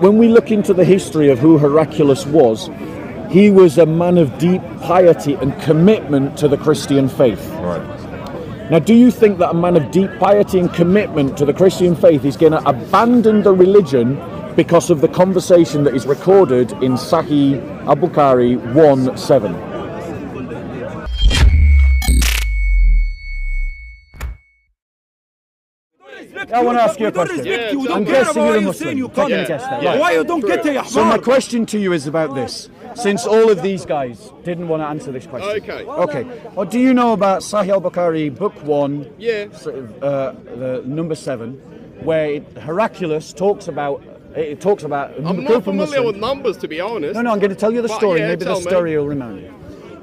when we look into the history of who Heraclius was, he was a man of deep piety and commitment to the Christian faith. Right. Now, do you think that a man of deep piety and commitment to the Christian faith is going to abandon the religion because of the conversation that is recorded in Sahih al-Bukhari 1:7? I want to ask you a question. I'm guessing you're a Muslim. Why you don't get it? So my question to you is about this. Since all of these guys didn't want to answer this question. Okay. Well, do you know about Sahih al-Bukhari, Book 1, the number 7, where Heraclius talks about... I'm not familiar with numbers, to be honest. No, I'm going to tell you the story. Maybe the story will remind you.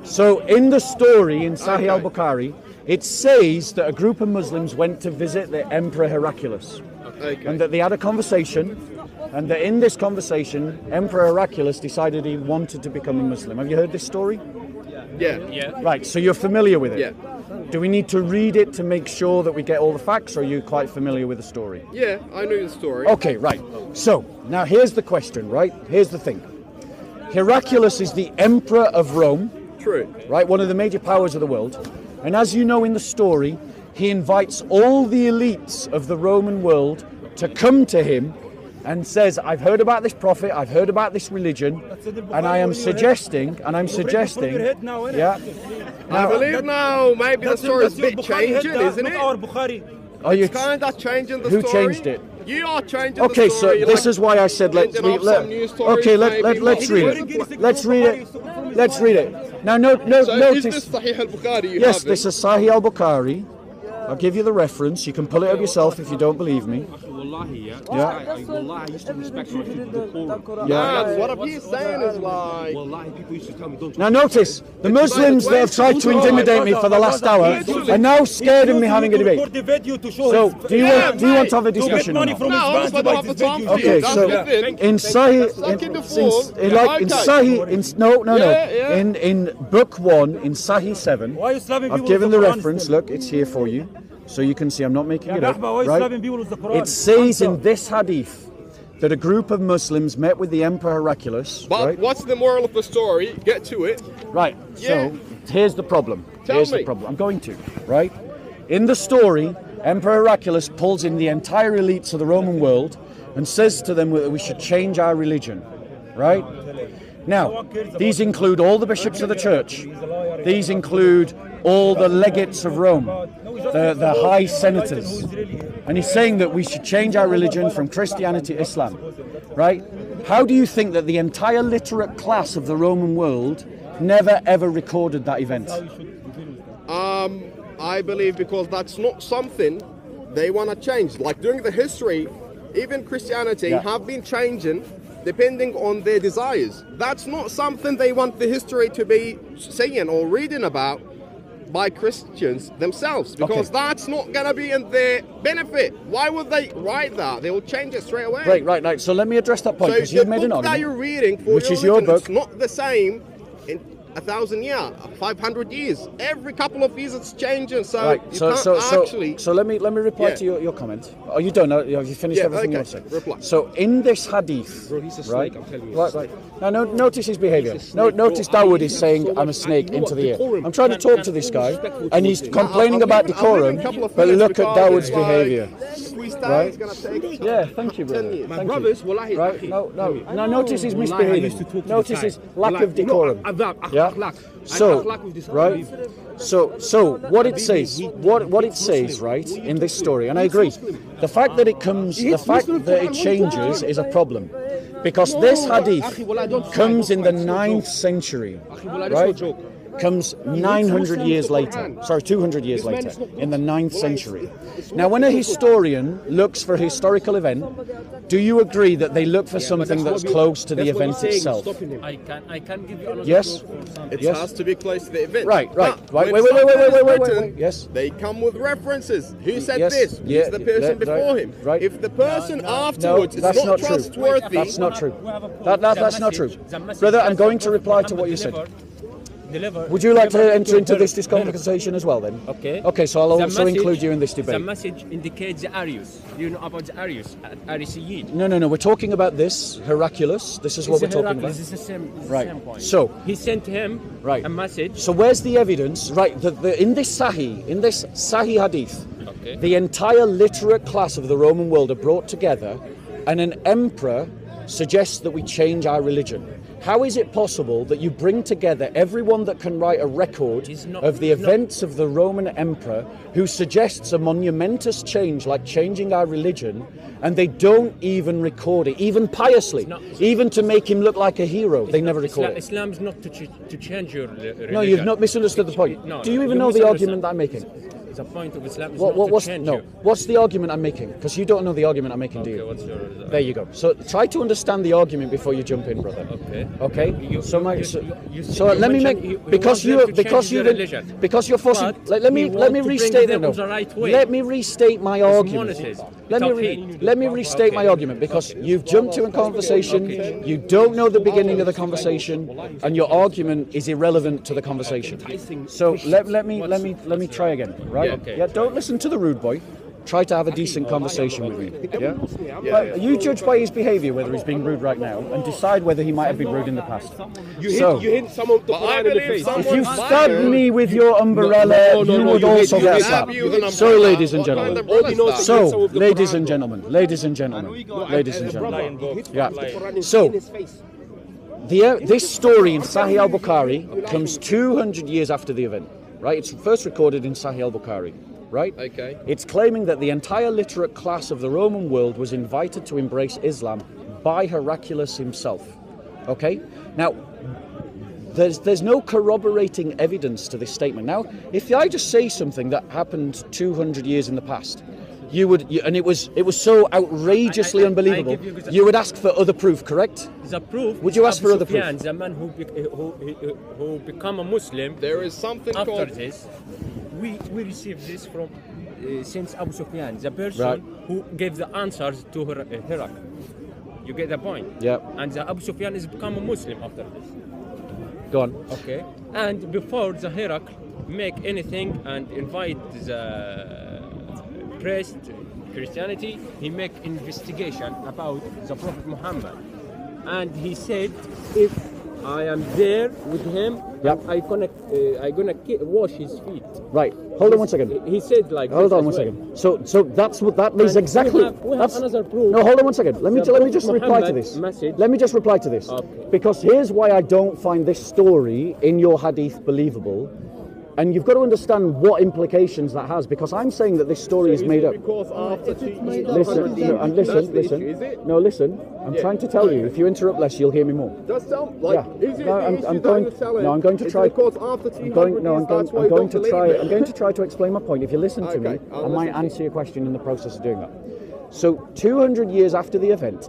So in the story in Sahih al-Bukhari, it says that a group of Muslims went to visit the Emperor Heraclius. And that they had a conversation, and that in this conversation, Emperor Heraclius decided he wanted to become a Muslim. Have you heard this story? Yeah. Right, so you're familiar with it? Yeah. Do we need to read it to make sure that we get all the facts, or are you quite familiar with the story? Yeah, I know the story. Okay, right. So, now here's the question, right? Here's the thing. Heraclius is the Emperor of Rome. True. Right, one of the major powers of the world. And as you know in the story, he invites all the elites of the Roman world to come to him and says, I've heard about this prophet, I've heard about this religion, and I'm suggesting, I believe now maybe the story is a bit changing, isn't it? It's kind of changing the story. Who changed it? You are changing okay, the story. So this is why I said let's read it. Let's read it. Now notice. Is this Sahih al-Bukhari? Yes, this is Sahih al-Bukhari. I'll give you the reference. You can pull it up yourself if you don't believe me. What he's saying is like... Now notice, the Muslims that have tried to intimidate me for the last hour are now scared of me having a debate. So, do you want to have a discussion? No, but I don't have the time for you. Okay, so in Sahih, in Book 1, in Sahih 7, I've given the reference. Look, it's here for you. So you can see I'm not making it up, right? It says in this hadith that a group of Muslims met with the Emperor Heraclius. But what's the moral of the story? Get to it. Right, so here's the problem. Tell me. I'm going to, right? In the story, Emperor Heraclius pulls in the entire elites of the Roman world and says to them that we should change our religion, right? Now, these include all the bishops of the church. These include all the legates of Rome, the high senators. And he's saying that we should change our religion from Christianity to Islam, right? How do you think that the entire literate class of the Roman world never ever recorded that event? I believe because that's not something they want to change. Like during the history, even Christianity have been changing depending on their desires. That's not something they want the history to be saying or reading about by Christians themselves, because that's not going to be in their benefit. Why would they write that? They will change it straight away. Right. So let me address that point, because you've made an argument. That you're reading for which is your book. It's not the same in 1,000 years, 500 years. Every couple of years it's changing. So So let me reply to your comment. Are you done? Have you finished everything you want to say? Reply. So in this hadith, Bro, he's a snake, I'm telling you. Right. Now notice his behaviour. Notice Dawood is saying I'm a snake into the ear. I'm trying to talk to this guy, and he's complaining about decorum. But look at Dawood's behaviour. Right? Yeah, thank you, brother. My brothers, right? No. Notice his misbehaviour. Notice his lack of decorum. Yeah. So, right. So what it says, right, in this story, and I agree, the fact that it changes is a problem, because this hadith comes in the 9th century, right? Comes 900 years later, sorry, 200 years later, in the 9th century. Now, when a historian looks for a historical event, do you agree that they look for something that's close to the event itself? I can give you another Yes? It has to be close to the event. Right. Wait. Yes? They come with references. Who said Yes. this? Yeah. Who's the person before him? Right. If the person No, afterwards is that's not not true. trustworthy... That's not true. That's not true. Brother, I'm going to reply to what you said. Would you like to enter into this conversation as well then? Okay. Okay, so I'll also include you in this debate. The message indicates the Arius. Do you know about the Arius? Ariseid. No. We're talking about this, Heraclius. This is what we're talking about. This is the same, right. Same point. So he sent him a message. So where's the evidence? Right, in this Sahih Hadith, the entire literate class of the Roman world are brought together, and an emperor suggests that we change our religion. How is it possible that you bring together everyone that can write a record of the events of the Roman emperor who suggests a monumentous change like changing our religion, and they don't even record it, even piously, even to make him look like a hero? They never record it. Islam is not to change your religion. No, you've not misunderstood the point. No, do you even know the argument that I'm making? The point of Islam is not to change you. What's the argument I'm making? Because you don't know the argument I'm making, do you? What's your, there you go. So try to understand the argument before you jump in, brother. Okay. So let me make because you're forcing. Let me restate it. Let me restate my argument. Let me restate my argument because you've jumped to a conversation. You don't know the beginning of the conversation, and your argument is irrelevant to the conversation. So let me try again. Right? Yeah, don't listen to the rude boy. Try to have a decent conversation with me. Yeah? You judge by his behaviour whether he's being rude right now and decide whether he might have been rude in the past. You hit someone the Quran in the face. If you stabbed me with your umbrella, you would also get slapped. So, ladies and gentlemen. So, ladies and gentlemen. Yeah. So, this story in Sahih al-Bukhari comes 200 years after the event. Right, it's first recorded in Sahih al-Bukhari, right? Okay. It's claiming that the entire literate class of the Roman world was invited to embrace Islam by Heraclius himself. Okay? Now, there's no corroborating evidence to this statement. Now, if I just say something that happened 200 years in the past, and it was so outrageously unbelievable, you would ask for other proof, correct? The proof. Would you ask for other proof? The man who become a Muslim. There is something after called this. We received this from since Abu Sufyan, the person who gave the answers to Heraclius. You get the point? Yeah. And the Abu Sufyan is become a Muslim after this. Go on. Okay. And before the Heraclius make anything and invite the press Christianity, he make investigation about the Prophet Muhammad, and he said, if I am there with him, I gonna wash his feet. Right. Hold on one second. He said like. Hold on one second. So that's what that means exactly. We have another proof. No, hold on one second. Let me just reply to this. Let me just reply to this. Okay. Because here's why I don't find this story in your hadith believable. And you've got to understand what implications that has, because I'm saying that this story is made up. Listen. No, listen. I'm trying to tell you. If you interrupt less, you'll hear me more. Does sound like I'm going to try. I'm going to try to explain my point. If you listen to me, I might answer your question in the process of doing that. So, 200 years after the event,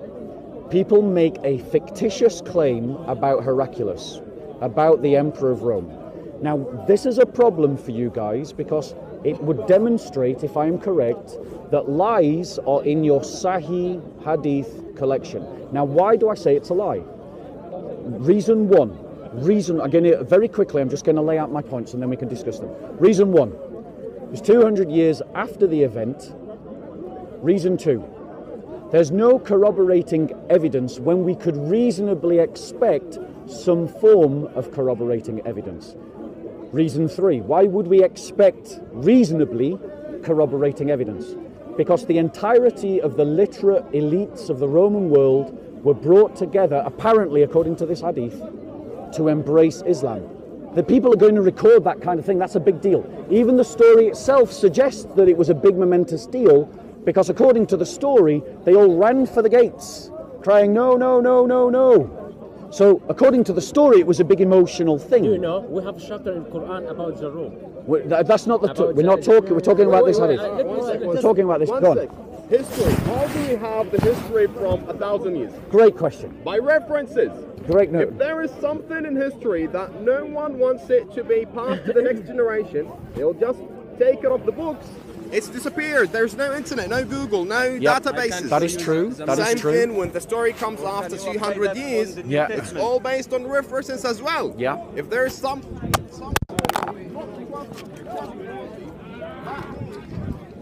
people make a fictitious claim about Heraclius, about the Emperor of Rome. Now, this is a problem for you guys because it would demonstrate, if I am correct, that lies are in your Sahih Hadith collection. Now, why do I say it's a lie? Reason one. Again, very quickly, I'm just going to lay out my points and then we can discuss them. Reason one is 200 years after the event. Reason two, there's no corroborating evidence when we could reasonably expect some form of corroborating evidence. Reason three, why would we expect reasonably corroborating evidence? Because the entirety of the literate elites of the Roman world were brought together, apparently according to this hadith, to embrace Islam. The people are going to record that kind of thing. That's a big deal. Even the story itself suggests that it was a big momentous deal, because according to the story, they all ran for the gates, crying, no, no, no, no, no. So, according to the story, it was a big emotional thing. Do you know, we have a chapter in Quran about the Rome. That's not the... We're not talking... We're talking about this hadith. We're talking about this. Go on. History. How do we have the history from 1,000 years? Great question. By references. Great note. If there is something in history that no one wants it to be passed to the next generation, they'll just take it off the books. It's disappeared. There's no internet, no Google, no databases. That is true. Same thing when the story comes after 200 years. Yeah. It's all based on references as well. Yeah. If there is some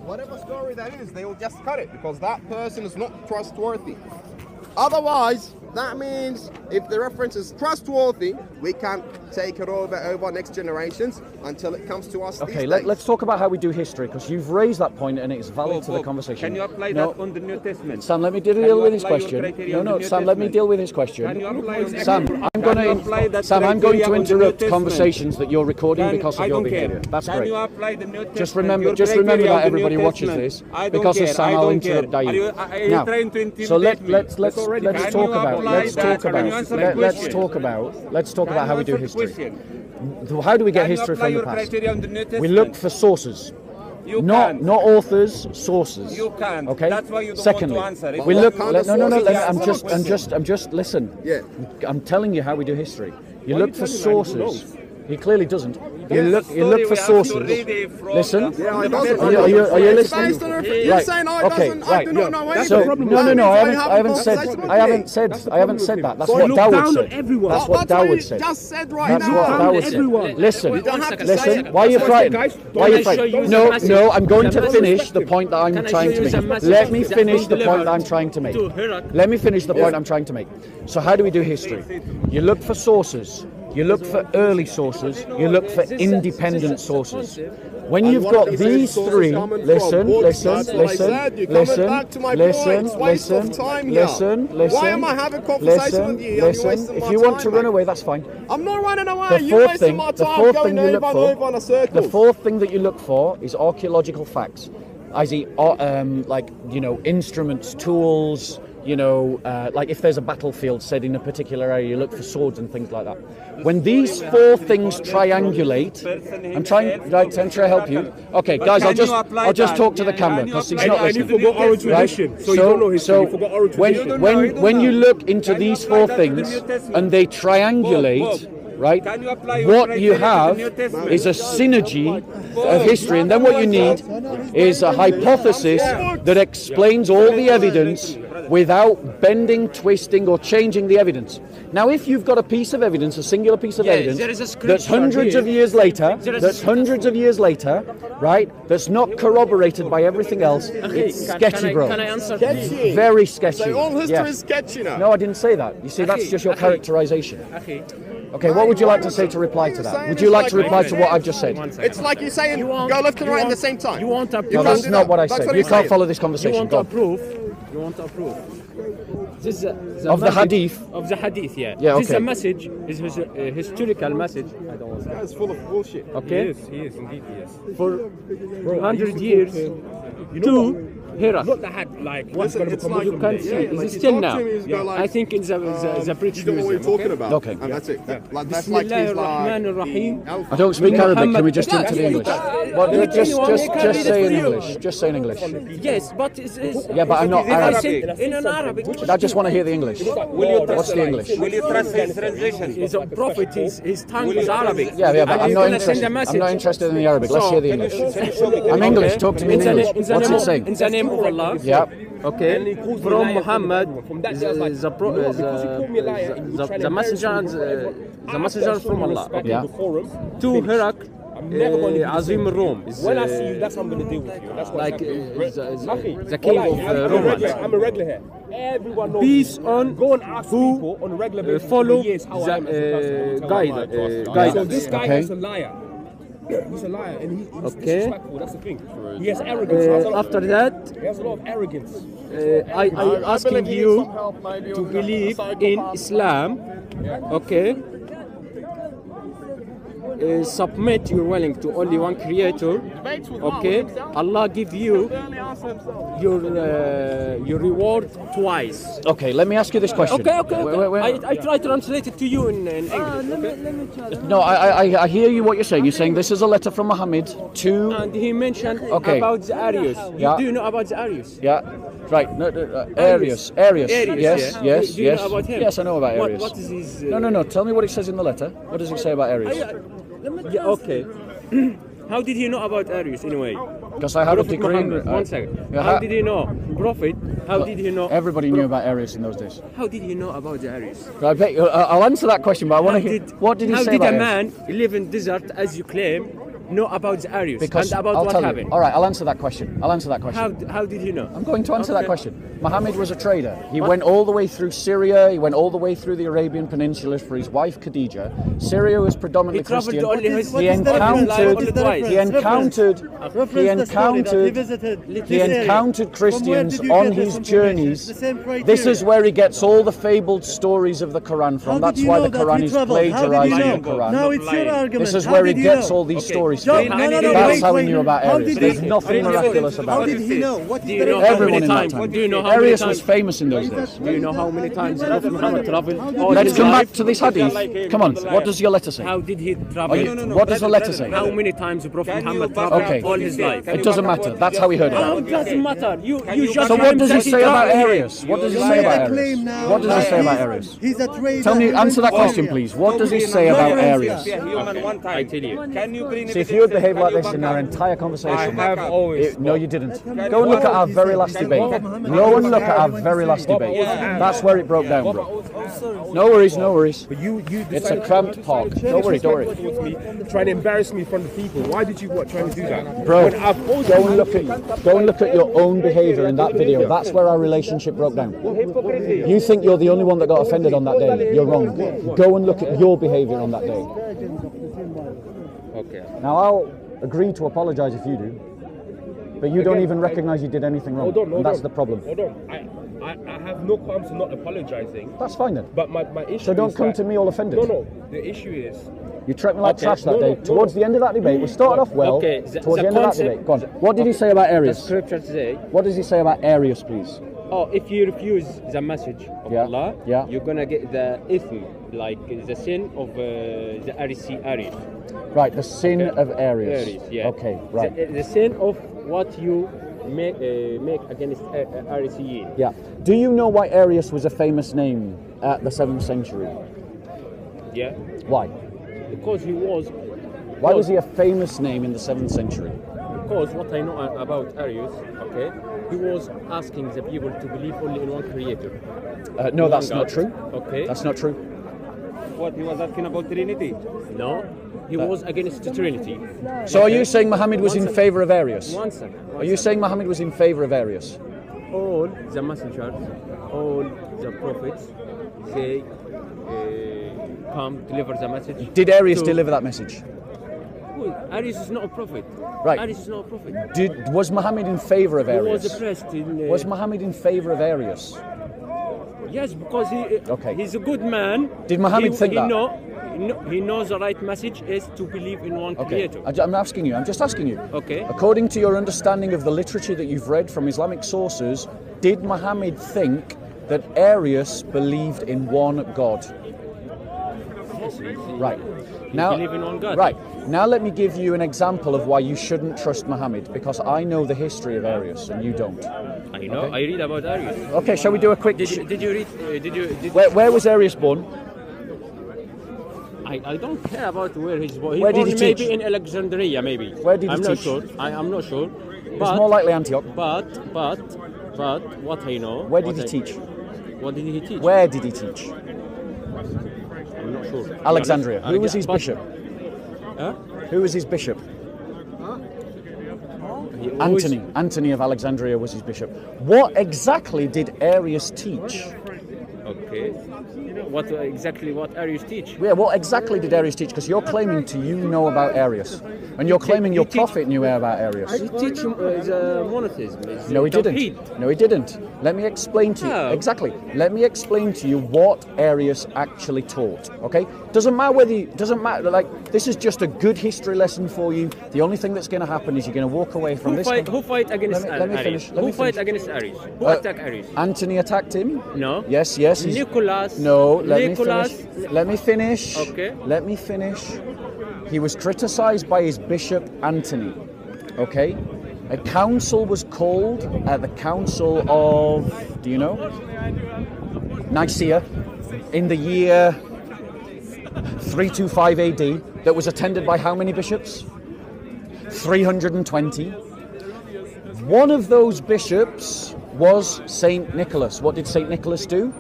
Whatever story that is, they will just cut it because that person is not trustworthy. Otherwise, that means if the reference is trustworthy, we can take it over next generations until it comes to us. Okay, let's talk about how we do history, because you've raised that point and it's valid to the conversation. Can you apply that on the New Testament? Sam, let me deal with his question. No, Sam, let me deal with his question. Sam, I'm going to interrupt conversations that you're recording because of your behaviour. That's great. Can you apply the New Testament? Just remember that everybody watches this. Because of Sam, I'll interrupt Dayu. Now, so let's talk about how we do history. How do we get history from the past? We look for sources. Not authors, sources. You can't. Okay. That's why you don't Secondly, want to answer it. we look. I'm just listen. Yeah. I'm telling you how we do history. You look for sources. He clearly doesn't. You look for sources. Listen. Are you listening? You're saying I do not know anything. No. I haven't said that. That's what Dow would say. That's what Dow would say. Just said right That's now. what Dow would say. Listen. Why are you frightened? Why are you frightened? No. I'm going to finish the point that I'm trying to make. Let me finish the point that I'm trying to make. Let me finish the point I'm trying to make. So how do we do history? You look for sources. You look for early sources, you look for independent sources. When you've got these three, listen. Why am I having conversation with you? Listen. If you want to run away, that's fine. I'm not running away. You're wasting my time going over and over on a circle. The fourth thing that you look for is archaeological facts. I.e., instruments, tools. Like if there's a battlefield set in a particular area, you look for swords and things like that. When these four things triangulate, I'm trying to help you. Okay, guys, I'll just talk to the camera because he's not listening. And you forgot oral tradition, so you don't know history. You forgot oral tradition. When you look into these four things and they triangulate, right? What you have is a synergy of history, and then what you need is a hypothesis that explains all the evidence without bending, twisting, or changing the evidence. Now, if you've got a piece of evidence, a singular piece of evidence, that's hundreds of years later, right, that's not corroborated by everything else, it's sketchy, bro. Can I answer? Very sketchy. So all history is sketchy now. No, I didn't say that. You see, that's just your characterization. Okay, what would you like to say to reply to that? Would you like to reply to what I've just said? It's like you're saying go left and right at the same time. You want to No, that's not what I said. You can't follow this conversation. You want to approve. This is of the Hadith. Of the Hadith, yeah. Yeah, okay. This is a message. It's a historical message. I don't want to say. It's full of bullshit. Okay. He is indeed, yes. For 100 years to Heraclius. Not that had what's going to become You can't see. It's still now. I think it's the British You don't know what you're talking about. Okay. And that's it. That's like he's like. I don't speak Arabic. Can we just jump to the English? Just say in English. Just say in English. Yes, but it's Yeah, but I'm not Arabic. in an Arabic. I just want to hear the English. What's the English? Will you trust his translation? He's a prophet. His tongue is Arabic. Yeah, but I'm not interested. I'm not interested in the Arabic. Let's hear the English. I'm English. Talk to me in English. What's it saying? In the name of Allah. Yeah. Okay. From Muhammad, the messenger from Allah. Okay. Yeah. To Heraclius. Azim Rome. When I see you, that's how I'm going to deal with you. That's what like the king of Rome. I'm a regular here. Everyone knows. Peace on go and ask people on a regular basis follow the guide. So this guy is a liar. He's a liar and he's disrespectful. That's the thing. He has arrogance. After that, he has a lot of arrogance. I asking you to believe in Islam. Okay. Submit your willing to only one creator. Okay, Allah give you your reward twice. Okay, let me ask you this question. Okay. Wait. I try to translate it to you in English. Let me try. No, I hear you what you're saying. You're saying this is a letter from Muhammad to. And he mentioned about the Arius. Yeah. Do you know about the Arius? Yeah. Right. No, Arius. Yes. Do you know about him? Yes, I know about Arius. What is his? No. Tell me what it says in the letter. What does it say about Arius? Yeah, okay. How did you know about Arius anyway? Because I had a degree in... One second. How did you know? Prophet, how did you know? Everybody knew about Arius in those days. How did you know about the Arius? I'll answer that question, but I want to hear... What did he say about Arius? How did a man live in desert, as you claim, know about the Arius Because and about I'll what tell you. happened? All right, I'll answer that question. How did you know? I'm going to answer that question. Muhammad was a trader. He went all the way through Syria. He went all the way through the Arabian Peninsula for his wife Khadija. Syria was predominantly Christian. He encountered Christians on his journeys. This is where he gets all the fabled stories of the Quran from. That's why the Quran is plagiarizing the Quran. Now it's your argument. This is where he gets all these stories from. That's how he knew about Arius. There's nothing miraculous about it. How did he know? What is Everyone in that time. Arius was famous in those days. Do you know how many times Prophet Muhammad traveled? Let's come back to this hadith. Come on, what does your letter say? How did he travel? What does the letter say? How many times Prophet Muhammad traveled all his life? It doesn't matter. That's how he heard How it. it doesn't matter? You just So what does he say about traveled. Arius? What does he say about Arius? What does he say about Arius? He's a trader. Tell me, answer that question, please. What does he say about Arius? I tell you. Can you bring See, if you had behaved like this in our entire conversation, no, you didn't. Go and look at our very last debate. Go and look at our very last debate. That's where it broke down, bro. No worries, no worries. But you It's a cramped park. Don't worry, don't worry. towards me, trying to embarrass me in front of people. Why did you try to do that? Bro, When I've always go and look at your own behaviour in that video. That's where our relationship broke down. You think you're the only one that got offended on that day. You're wrong. Go and look at your behaviour on that day. Okay. Now I'll agree to apologise if you do, but you don't even recognise you did anything wrong. And that's the problem. Hold on. I have no qualms to not apologising. That's fine then. But my issue So don't is come that- to me all offended. No. The issue is You treated me like trash that No, day. no. Towards the end of that debate, we started off well. Okay, Towards the end of that debate, go on. What did he say about The Arius? scripture say, What does he say about Arius, please? if you refuse the message of Yeah, Allah, yeah. you're gonna get the ithm, like the sin of the Arius. Right, the sin of Arius. Arius, yeah. Okay, right. The sin of what you make against Arius. Yeah. Do you know why Arius was a famous name at the 7th century? Yeah. Why? Because he was. Why was he a famous name in the 7th century? Because what I know about Arius, okay, he was asking the people to believe only in one creator. No, One that's God. not true. Okay. That's not true. What he was asking about Trinity? No, he was against the Trinity. So are you saying Muhammad was in favour of Arius? One second. Are you saying Muhammad was in favour of Arius? All the messengers, all the prophets say, come deliver the message. Did Arius to- deliver that message? Arius is not a prophet. Right. Arius is not a prophet. Was Muhammad in favour of He was Arius? oppressed in. Was Muhammad in favour of Arius? Yes, because Okay. he's a good man. Did Muhammad think that? He knows the right message is to believe in one Okay, creator. I'm asking you, I'm just asking you. Okay. According to your understanding of the literature that you've read from Islamic sources, did Muhammad think that Arius believed in one God? Yes, Right. He Now, believe in one God. right. Now let me give you an example of why you shouldn't trust Muhammad, because I know the history of Arius and you don't. I know. Okay. I read about Arius. Okay, shall we do a quick... Did you read? Where was Arius born? I don't care about where he's born. Where did he maybe teach? in Alexandria, maybe. Where did he I'm not teach? sure. I'm not sure. It's more likely Antioch. But what I know. Where did he teach? What did he teach? Where did he teach? I'm not sure. Alexandria. Who was his bishop? Huh? Who was his bishop? Antony of Alexandria was his bishop. What exactly did Arius teach? Okay. What Arius teach? Yeah, what exactly did Arius teach? Because you're claiming you know about Arius. And you're claiming your prophet knew about Arius. He teach the monotheism. No, he didn't. Tawheed. No, he didn't. Let me explain to you. No. Exactly. Let me explain to you what Arius actually taught. Okay? Doesn't matter whether you, doesn't matter. Like, this is just a good history lesson for you. The only thing that's going to happen is you're going to walk away from this. Who fight against Let me Arius? finish. Let Who me fight finish. against Arius? Who attack Arius? Antony attacked him. No. Yes. He's, Nicholas. No. Let Nicholas. me finish. Let me finish. Okay. Let me finish. He was criticised by his bishop Antony. Okay. A council was called at the Council of, do you know? Nicaea, in the year 325 AD, that was attended by how many bishops? 320. One of those bishops was Saint Nicholas. What did Saint Nicholas do?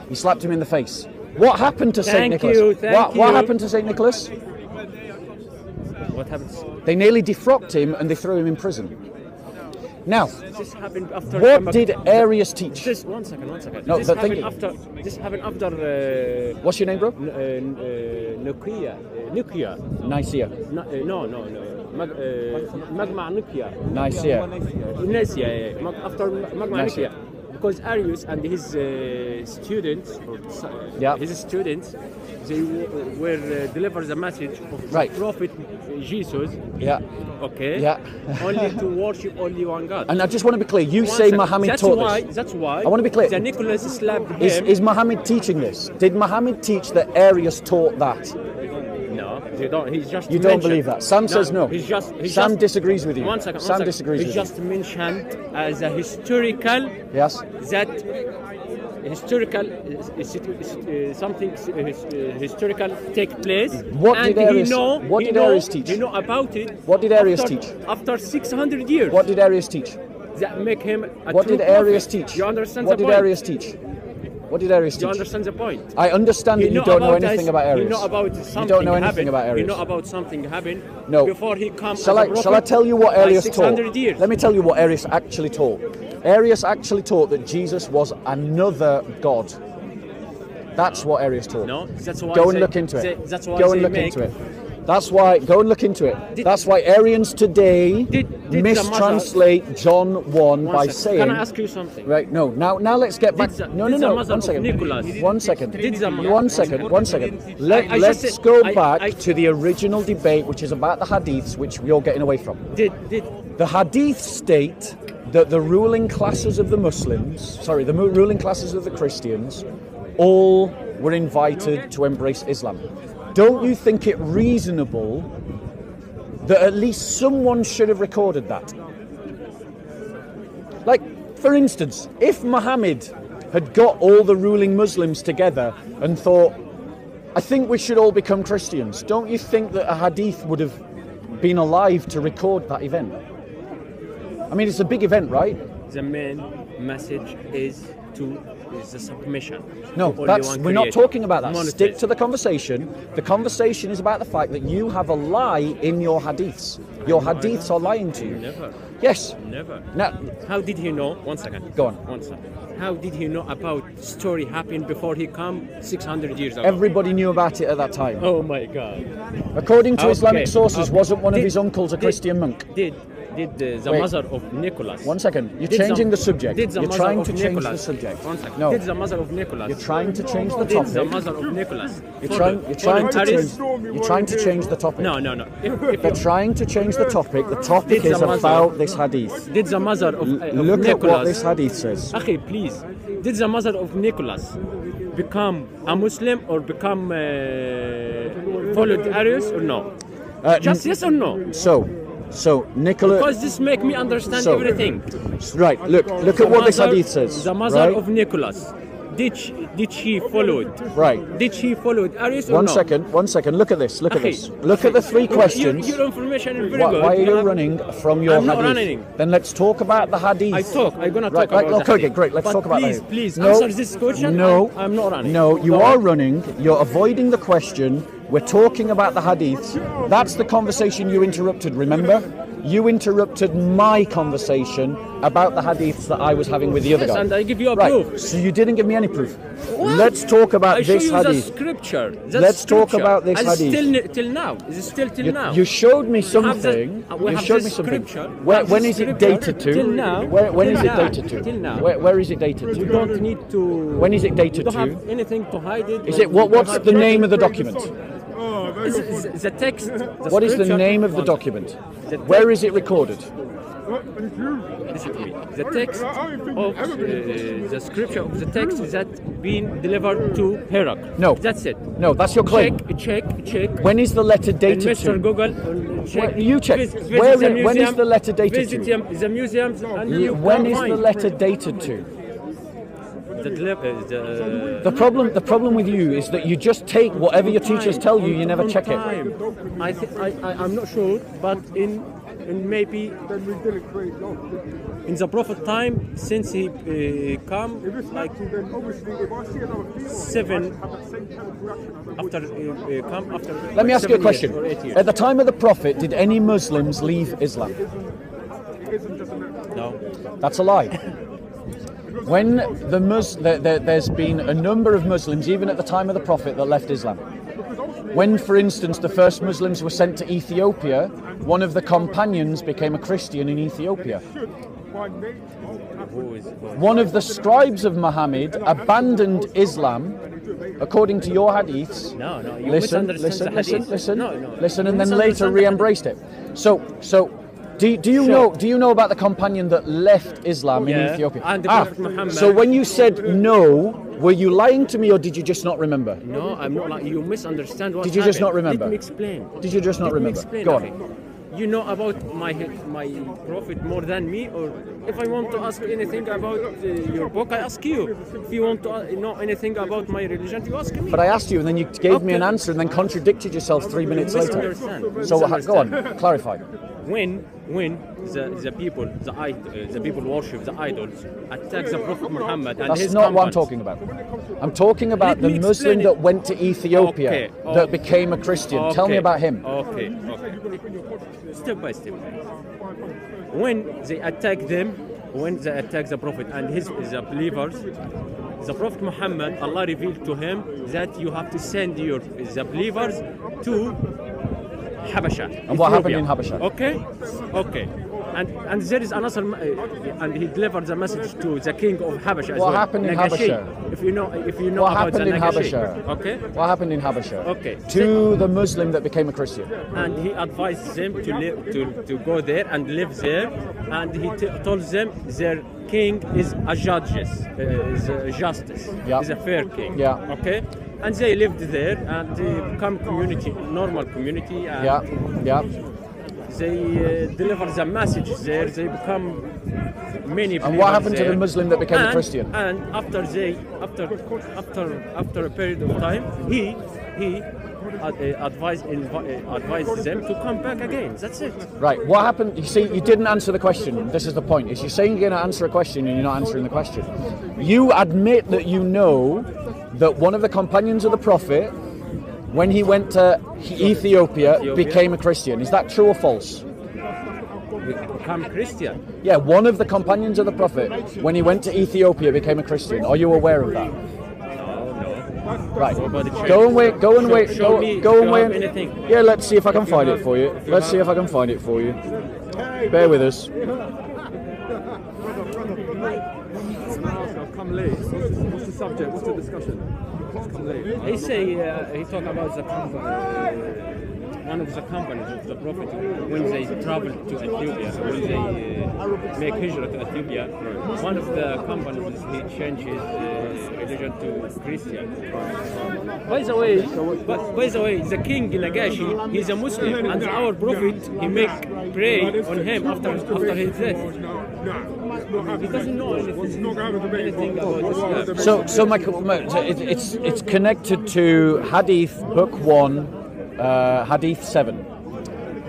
He slapped him in the face. What happened to Saint Nicholas? What happened to Saint Nicholas? What happens? They nearly defrocked him and they threw him in prison. Now, This happened after. what did Arius teach? This one second. No, this but happened think- after. This happened after. What's your name, bro? Nuclear. Nicaea. No. Magma Nuclear. Nicaea. Nicaea. After Magma Nicaea. Nuclear. Because Arius and his students, Yeah. his students, they were delivered the message of Right. Prophet Jesus. Yeah. Okay. Yeah. Only to worship only one God. And I just want to be clear. You One say second. Muhammad That's taught why, this. That's why. I want to be clear. The Nicholas slapped him. Is Muhammad teaching this? Did Muhammad teach that Arius taught that? No, they don't. He's just. You don't mentioned- believe that? Sam says no. Sam disagrees with you. One second. Sam disagrees He's with you. just mentioned as a historical Yes. that historical something historical take place. What and did Arius- he know, what he did know- Arius teach? He know about it. What did Arius after, teach? After 600 years. What did Arius teach? That make him a What true did Arius prophet. teach? You understand What the did point? Arius teach? What did Arius You teach? understand the point? I understand that you don't know anything about Arius. You know about something You don't know anything happened. about Arius. You know about something happened No. before he comes. Shall I tell you what Arius taught? 600 years. Let me tell you what Arius actually taught. Arius actually taught that Jesus was another God. That's what Arius taught. No, that's why Go they- and look into it. That's why Go they and look make- into it. That's why. Go and look into it. That's why Arians today Did the mistranslate John 1 by second. saying. Can I ask you something? Right. No. Now let's get back. Did the- No. did the No. mother One of second. Nicholas- One second. Did the- One second. One second. I Let's just- go I- back I- to the original debate, which is about the hadiths, which you're getting away from. Did The hadiths state that the ruling classes of the ruling classes of the Christians, all were invited to embrace Islam. Don't you think it reasonable that at least someone should have recorded that? Like, for instance, if Muhammad had got all the ruling Muslims together and thought, I think we should all become Christians, don't you think that a hadith would have been alive to record that event? I mean, it's a big event, right? the main message is the submission. No, to only that's one we're not creator. talking about that. Monotheism. Stick to the conversation. The conversation is about the fact that you have a lie in your hadiths. Your hadiths are lying to you. Never. Yes. Never. Now, How did he know? One second. Go on. One second. How did he know about story happened before he come 600 years ago? everybody knew about it at that time. Oh my God. According to Okay, Islamic sources, okay. wasn't one of Did- his uncles a did- Christian monk? Did the Wait. mother of Nicholas? One second. You're Did changing the subject. Did the You're mother trying of to change the Nicholas- subject. One second. No. Did the mother of Nicholas? You're trying to change the Did the topic. mother of Nicholas? You're trying to Paris? change. You're trying to change the topic. No. If They're trying to change the topic. The topic Did the is mother- about this hadith. Did the mother of Look Nicholas? at what this hadith says. Akhi, please. Did the mother of Nicholas become a Muslim or become followed Arius or no? Just yes or no? So Nicola. Because this make me understand So- everything. Right. Look at what this hadith says. The mother right? of Nicholas. Did she follow it? Right. Did she follow it Arius or One no? second. Look at this. Look at Akhi, this. Look at the three questions. Your information is very Why, good. why are you have- running from your I'm not hadith? running. Then let's talk about the hadith. I'm gonna Right, talk about okay, the okay, hadith. great. Let's But talk about please, that. Please, No, answer this question. No, I'm not running. No, you Go are on. running. You're avoiding the question. We're talking about the hadith. That's the conversation you interrupted, remember? You interrupted my conversation about the hadiths that I was having with the other Yes, guy. and I give you a right. proof. So you didn't give me any proof. What? Let's talk about I show this you the hadith. scripture. Let's talk about this and hadith. Till now. Is it still till now? You showed me We have the- something. we You have showed the me something. scripture. When is it Scripture. dated to? Till now. When Till is it now. dated to? Till now. Where is it dated You to? don't need to. When is it dated you don't to? have anything to hide it. Is it what's the name of the document? The text. What is the scripture- name of the document? Where is it recorded? Listen to me. The text of the scripture of the text is that being delivered to Heraclius. No. That's it. No, that's your claim. Check. When is the letter And dated Mr. to? Google, check. You check. Visit Where the when is museum, the letter dated visit to? the museums and you When can is the find letter dated to? the The problem with you is that you just take whatever your teachers tell you. You never check it. I'm not sure, but in and maybe in the Prophet time, since he come like 7 after come after. Let me ask you a 7 question. years or 8 years. At the time of the Prophet, did any Muslims leave Islam? No. That's a lie. When there's been a number of Muslims, even at the time of the Prophet, that left Islam. When, for instance, the first Muslims were sent to Ethiopia, one of the companions became a Christian in Ethiopia. One of the scribes of Muhammad abandoned Islam, according to your hadiths. No, you listen, misunderstand listen, the hadith. listen, No. listen, You and then later misunderstand the re-embraced it. Do you know about the companion that left Islam in Ethiopia? And the Prophet Muhammad. So when you said no, were you lying to me or did you just not remember? No, I'm not like you misunderstand what Did you just not remember? Let me explain. Did you just not Let me remember? explain, Go on. okay. You know about my Prophet more than me, or if I want to ask anything about your book, I ask you. If you want to know anything about my religion, you ask me. But I asked you and then you gave me an answer and then contradicted yourself 3 minutes later. Misunderstand. So go on, clarify. When the people worship the idols, attack the Prophet Muhammad and That's his not what I'm companions. talking about. I'm talking about Let the me Muslim explain it. that went to Ethiopia Okay, that became a Christian. Tell me about him. Okay. Step by step. When they attack the Prophet and the believers, the Prophet Muhammad, Allah revealed to him that you have to send the believers to Habasha. And what happened in Habasha? Okay. And there is another, and he delivered the message to the king of Habasha. What happened in Habasha? If you know What about happened the in Nagashi. Habasha? Okay. What happened in Habasha? Okay. To the Muslim that became a Christian. And he advised them to go there and live there, and he told them their king is a justice, is a fair king. Yeah. Okay. And they lived there, and they become normal community. And they deliver the message there. They become many. And what happened to the Muslim that became a Christian? And after a period of time, he advised them to come back again. That's it. Right. What happened? You see, you didn't answer the question. This is the point. Is you're saying you're going to answer a question and you're not answering the question. You admit that you know that one of the companions of the Prophet, when he went to Ethiopia, became a Christian. Is that true or false? Become Christian? Yeah, one of the companions of the Prophet, when he went to Ethiopia, became a Christian. Are you aware of that? No. Right. Go and wait. Go and wait. Show Go and wait. Anything. Yeah, let's see if I can find it for you. Let's see if I can find it for you. Bear with us. I've come late. What's the subject? What's the discussion? Come late. He talk about the company. One of the companies of the Prophet, when they travel to Ethiopia, when they make hijrah to Ethiopia, one of the companies he changed his religion to Christian. By the way, the king Nagashi, he's a Muslim, and our Prophet he make pray on him after his death. He doesn't know anything about Islam. So it's connected to Hadith Book 1. Hadith 7,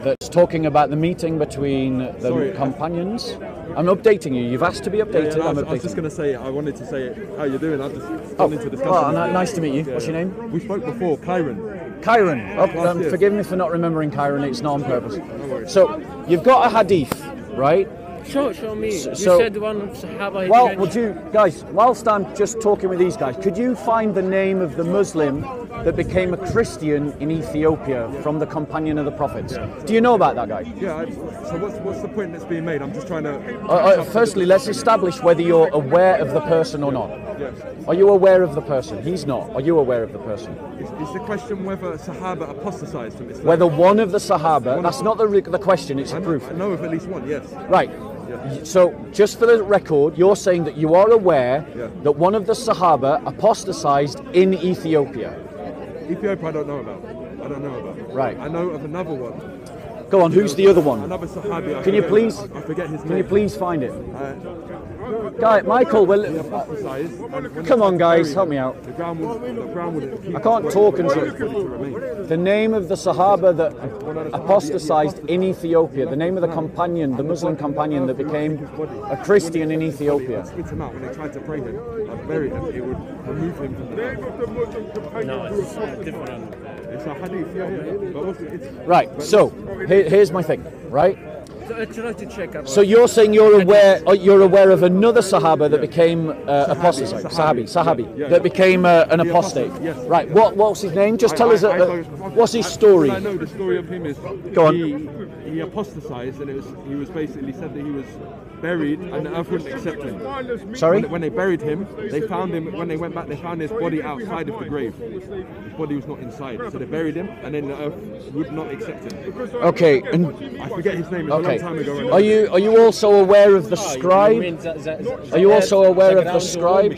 that's talking about the meeting between the companions. I'm updating you. You've asked to be updated. Yeah, I'm updating. I was just going to say, I wanted to say how you're doing. I've just gone into discussion. Oh, nice to meet you. What's your name? We spoke before, Kyron. Kyron. Forgive me for not remembering Kyron. It's not on purpose. So you've got a hadith, right? Show me. You said one Sahaba. Well, would you guys, whilst I'm just talking with these guys, could you find the name of the Muslim that became a Christian in Ethiopia from the companion of the prophets? Do you know about that guy? Yeah. So what's the point that's being made? I'm just trying to. Firstly, let's establish whether you're aware of the person or not. Yes. Are you aware of the person? He's not. Are you aware of the person? Is the question whether Sahaba apostatized from Islam? Whether one of the Sahaba. That's not the question. It's a proof. I know of at least one. Yes. Right. So, just for the record, you're saying that you are aware that one of the Sahaba apostatized in Ethiopia. Ethiopia, I don't know about. Right. I know of another one. Go on. Who's the other one? Another Sahabi. Can you please? I forget his name. Can you please find it? Michael, well, come on, guys, help me out. I can't talk until the name of the Sahaba that apostatized in Ethiopia, the name of the companion, the Muslim companion that became a Christian in Ethiopia. Spit him out when they tried to pray him, bury him. It would remove him from the ground. No, it's different. It's a hadith, yeah. Right. So here's my thing. Right. Try to check out. So you're saying you're aware of another Sahaba that became apostate, Sahabi, that became an apostate. Yes. Right. What's his name? Just tell us. What's his story? I know the story of him is. Go on. He apostatized, and he was basically said that he was buried, and the earth wouldn't accept him. Sorry. When they buried him, they found him. When they went back, they found his body outside of the grave. His body was not inside, so they buried him, and then the earth would not accept him. Okay. And I forget his name. It's a long time ago. Are you also aware of the scribe? Are you also aware of the scribe?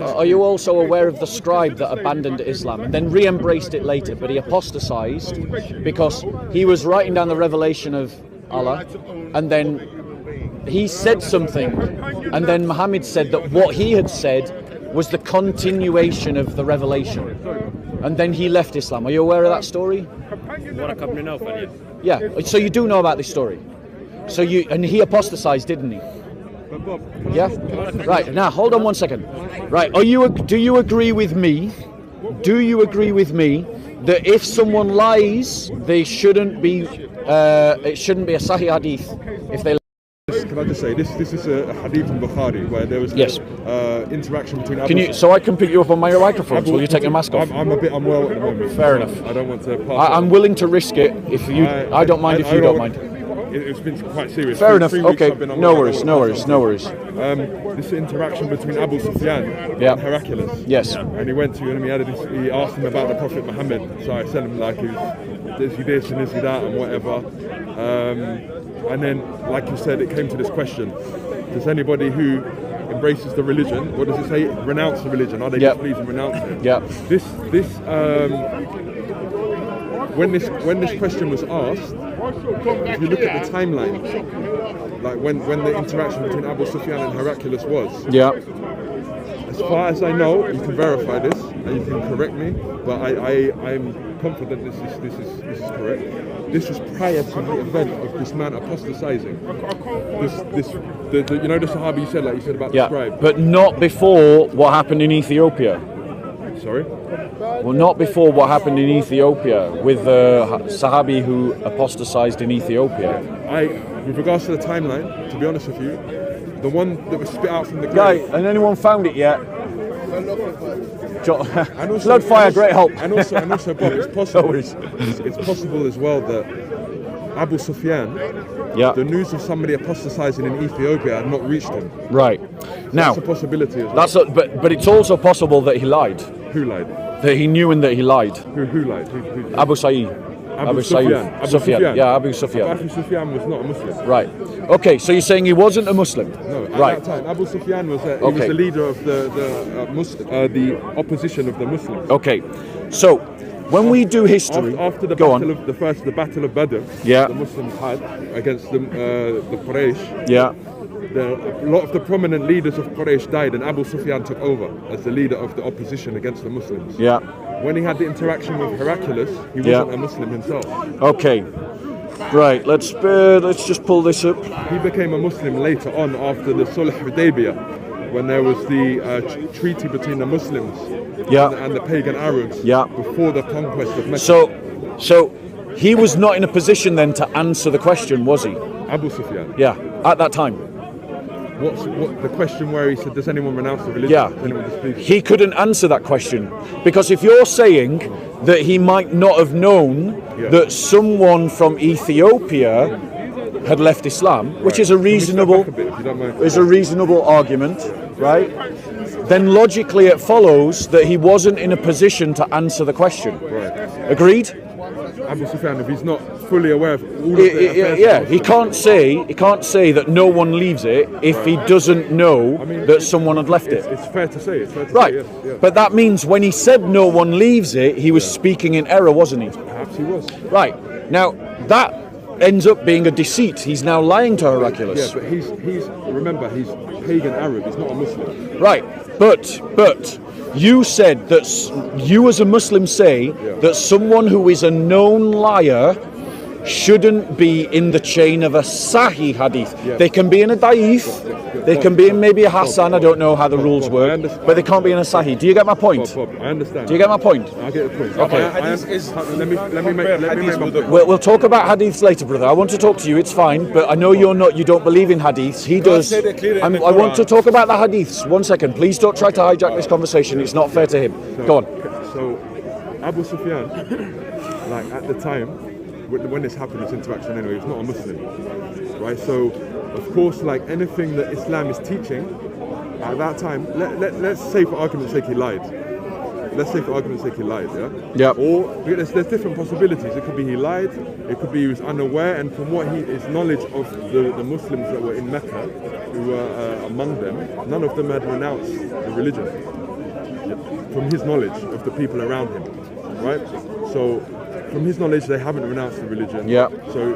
Are you also aware of the scribe that abandoned Islam and then re-embraced it later, but he apostatized because he was writing down the revelation of Allah, and then he said something, and then Muhammad said that what he had said was the continuation of the revelation, and then he left Islam. Are you aware of that story? Yeah. So you do know about this story. So and he apostatized, didn't he? Yeah. Right. Now hold on one second. Right. Do you agree with me? Do you agree with me that if someone lies, they shouldn't be? It shouldn't be a Sahih hadith if they. Can I just say this is a hadith in Bukhari where there was interaction between. So I can pick you up on my microphone. Will you take your mask off? I'm a bit unwell at the moment. Fair enough. I don't want to. Pass I'm willing to risk it if you. I don't mind if you don't mind. It's been quite serious. Fair enough. Okay. No worries. This interaction between Abu Sufyan and Heraclius. Yes. And he went to him. He asked him about the Prophet Muhammad. So I said him like, is he this and is he that and whatever. And then, like you said, it came to this question: does anybody who embraces the religion, what does it say? Renounce the religion? Are they displeased and renounce it? Yeah. When this question was asked, if you look at the timeline, like when the interaction between Abu Sufyan and Heraclius was. Yeah. As far as I know, you can verify this and you can correct me, but I'm confident this is correct. This was prior to the event of this man apostatizing. You know the Sahabi you said about the scribe. But not before what happened in Ethiopia. Sorry? Well, not before what happened in Ethiopia with the Sahabi who apostatized in Ethiopia. With regards to the timeline, to be honest with you, the one that was spit out from the grave. Guy, and anyone found it yet? Blood fire, great help. And also, Bob, it's possible. It's possible as well that Abu Sufyan, the news of somebody apostatizing in Ethiopia had not reached him. Right. Now, that's a possibility as well. But it's also possible that he lied. Who lied? That he knew and that he lied. Who lied? Who Abu Sa'id. Abu Sufyan. Yeah, Abu Sufyan. Abu Sufyan was not a Muslim. Right. Okay, so you're saying he wasn't a Muslim? No, at that time, Abu Sufyan was he was the leader of the opposition of the Muslims. Okay, so when we do history, after the battle of the Battle of Badr, the Muslims had against the Quraysh. Yeah. A lot of the prominent leaders of Quraysh died, and Abu Sufyan took over as the leader of the opposition against the Muslims. Yeah. When he had the interaction with Heraclius, he wasn't a Muslim himself. Okay. Right. Let's just pull this up. He became a Muslim later on after the Sulh Hudaybiyah, when there was the treaty between the Muslims and the pagan Arabs before the conquest of Mecca. So he was not in a position then to answer the question, was he? Abu Sufyan. Yeah. At that time. What the question where he said, does anyone renounce the religion? Yeah, he couldn't answer that question, because if you're saying that he might not have known that someone from Ethiopia had left Islam, which is a reasonable argument, right? Then logically it follows that he wasn't in a position to answer the question. Right. Agreed? Abu Sufyan, if he's not fully aware of all of the he can't say that no one leaves it if he doesn't know that someone had left it. It's fair to say. Right. Yes. But that means when he said no one leaves it, he was speaking in error, wasn't he? Perhaps he was. Right. Now, that ends up being a deceit. He's now lying to Heraclius. Yeah, but remember, he's pagan Arab. He's not a Muslim. Right, but you said that you as a Muslim say that someone who is a known liar shouldn't be in the chain of a Sahih hadith. Yeah. They can be in a Da'if, they can be in maybe a Hassan, I don't know how the rules work, but they can't be in a Sahih. Do you get my point? I understand. Do you get my point? I get the point. Okay. Let me make my point. We'll talk about hadiths later, brother. I want to talk to you, it's fine, but I know you don't believe in hadiths. He does. I want to talk about the hadiths. 1 second, please don't try to hijack this conversation. It's not fair to him. Go on. So, Abu Sufyan, like at the time, when this happened, this interaction anyway, he's not a Muslim, right? So, of course, like anything that Islam is teaching, at that time, let's say for argument's sake he lied. Let's say for argument's sake he lied, yeah? Yeah. Or, there's different possibilities. It could be he lied, it could be he was unaware, and from what his knowledge of the Muslims that were in Mecca, who were among them, none of them had renounced the religion. From his knowledge of the people around him, right? So, from his knowledge, they haven't renounced the religion. Yeah. So,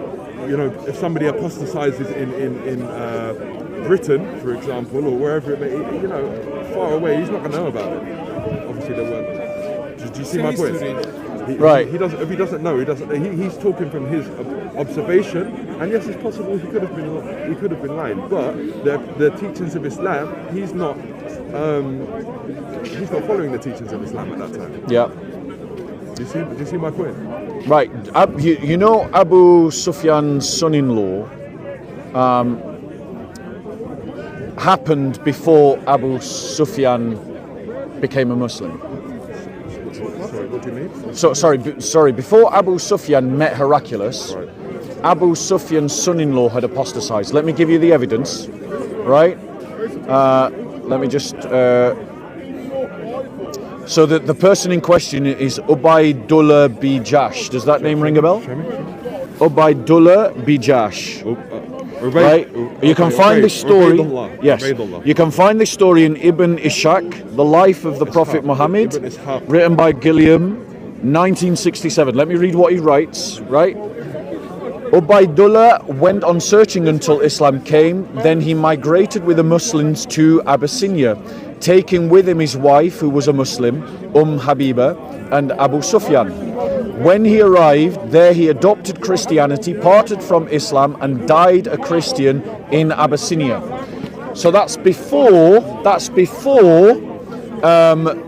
if somebody apostatizes in Britain, for example, or wherever it may, far away, he's not going to know about it. Obviously, there weren't. Do you see my point? Right. He doesn't. If he doesn't know, he doesn't. He's talking from his observation, and yes, it's possible he could have been lying. But the teachings of Islam, he's not following the teachings of Islam at that time. Yeah. Do you see my point? Right. You know Abu Sufyan's son-in-law happened before Abu Sufyan became a Muslim. Sorry, what do you mean? Sorry. Before Abu Sufyan met Heraclius, right. Abu Sufyan's son-in-law had apostatized. Let me give you the evidence. Right. Let me just. So the person in question is Ubaydullah Bijash. Does that name ring a bell? Ubaydullah Bijash. Right? You can find this story. Yes. You can find this story in Ibn Ishaq, The Life of the Prophet Muhammad, written by Gilliam, 1967. Let me read what he writes. Right? Ubaydullah went on searching until Islam came. Then he migrated with the Muslims to Abyssinia, taking with him his wife, who was a Muslim, Habiba, and Abu Sufyan. When he arrived there, he adopted Christianity, parted from Islam, and died a Christian in Abyssinia. So that's before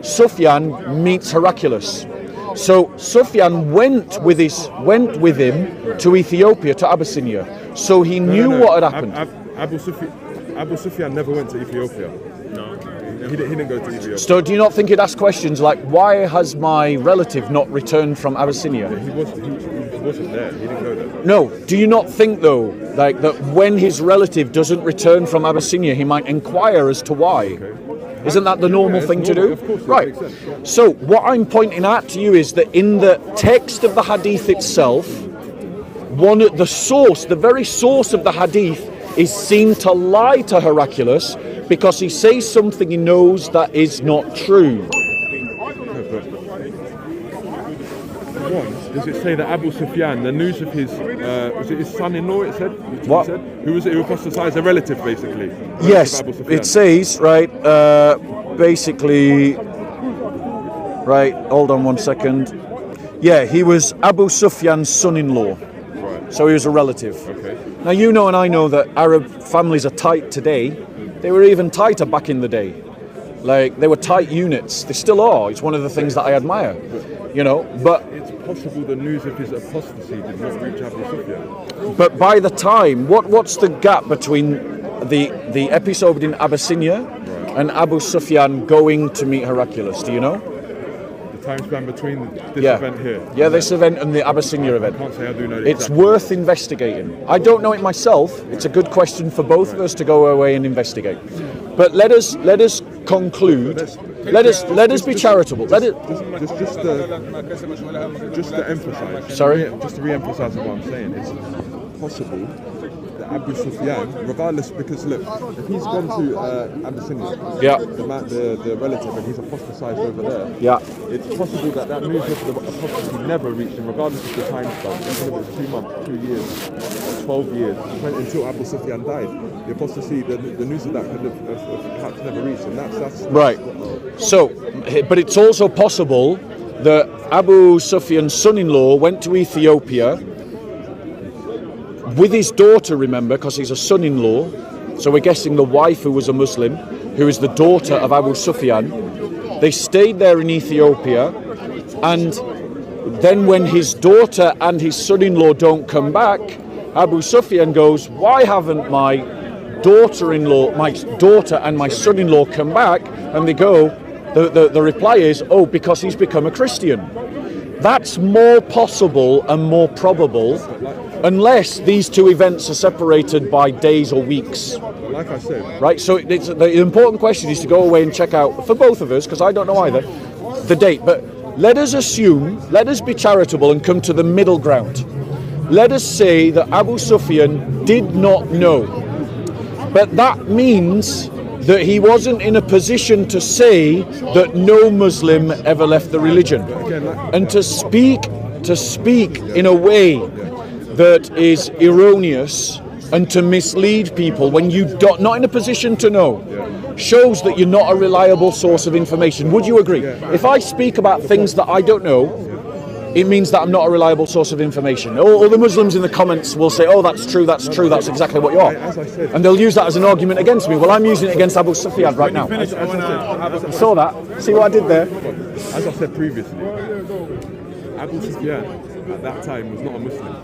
Sufyan meets Heraclius. So Sufyan went with him to Ethiopia, to Abyssinia. So he knew what had happened. Abu Sufyan never went to Ethiopia. No. He didn't go to Ethiopia. So do you not think he'd ask questions like, why has my relative not returned from Abyssinia? He wasn't there. He didn't go there. No. Do you not think, though, like that when his relative doesn't return from Abyssinia, he might inquire as to why? Okay. Isn't that the normal thing to do? Of course, right. Makes sense, yeah. So what I'm pointing out to you is that in the text of the hadith itself, the very source of the hadith is seen to lie to Heraclius because he says something he knows that is not true. One, does it say that Abu Sufyan, the news of his, was it his son-in-law, it said? What? Who was it who apostatized? A relative, basically. Yes, it says, right, basically, right, hold on 1 second. Yeah, he was Abu Sufyan's son-in-law. Right. So he was a relative. Okay. Now you know and I know that Arab families are tight today. They were even tighter back in the day. Like, they were tight units. They still are. It's one of the things that I admire. But it's possible the news of his apostasy did not reach Abu Sufyan. But by the time, what's the gap between the episode in Abyssinia and Abu Sufyan going to meet Heraclius? Do you know? The time span between this event here. Yeah, this event and the Abyssinia event. I can't say I do know the It's worth investigating. I don't know it myself. It's a good question for both of us to go away and investigate. But let us conclude. Let us be charitable. Just to emphasise. Sorry. Just to re-emphasise what I'm saying, it's possible that Abu Sufyan, regardless, because look, if he's gone to Abyssinia, the relative, and he's apostatized over there, it's possible that news of the apostasy never reached him, regardless of the time span. Even if it's 2 months, 2 years, 12 years, until Abu Sufyan died. The apostasy, the news of that could have perhaps never reached him. That's right. So, but it's also possible that Abu Sufyan's son-in-law went to Ethiopia with his daughter, remember, because he's a son-in-law. So we're guessing the wife, who was a Muslim, who is the daughter of Abu Sufyan. They stayed there in Ethiopia, and then when his daughter and his son-in-law don't come back, Abu Sufyan goes, why haven't my daughter and my son-in-law come back? And they go, the reply is, oh, because he's become a Christian. That's more possible and more probable, unless these two events are separated by days or weeks. Like I said. Right, so the important question is to go away and check out, for both of us, because I don't know either, the date. But let us be charitable and come to the middle ground. Let us say that Abu Sufyan did not know. But that means that he wasn't in a position to say that no Muslim ever left the religion. And to speak in a way that is erroneous and to mislead people when you're not in a position to know shows that you're not a reliable source of information. Would you agree? If I speak about things that I don't know, it means that I'm not a reliable source of information. All the Muslims in the comments will say, oh, that's true, that's exactly what you are. And they'll use that as an argument against me. Well, I'm using it against Abu Sufyan right now. You saw that? See what I did there? As I said previously, Abu Sufyan at that time was not a Muslim.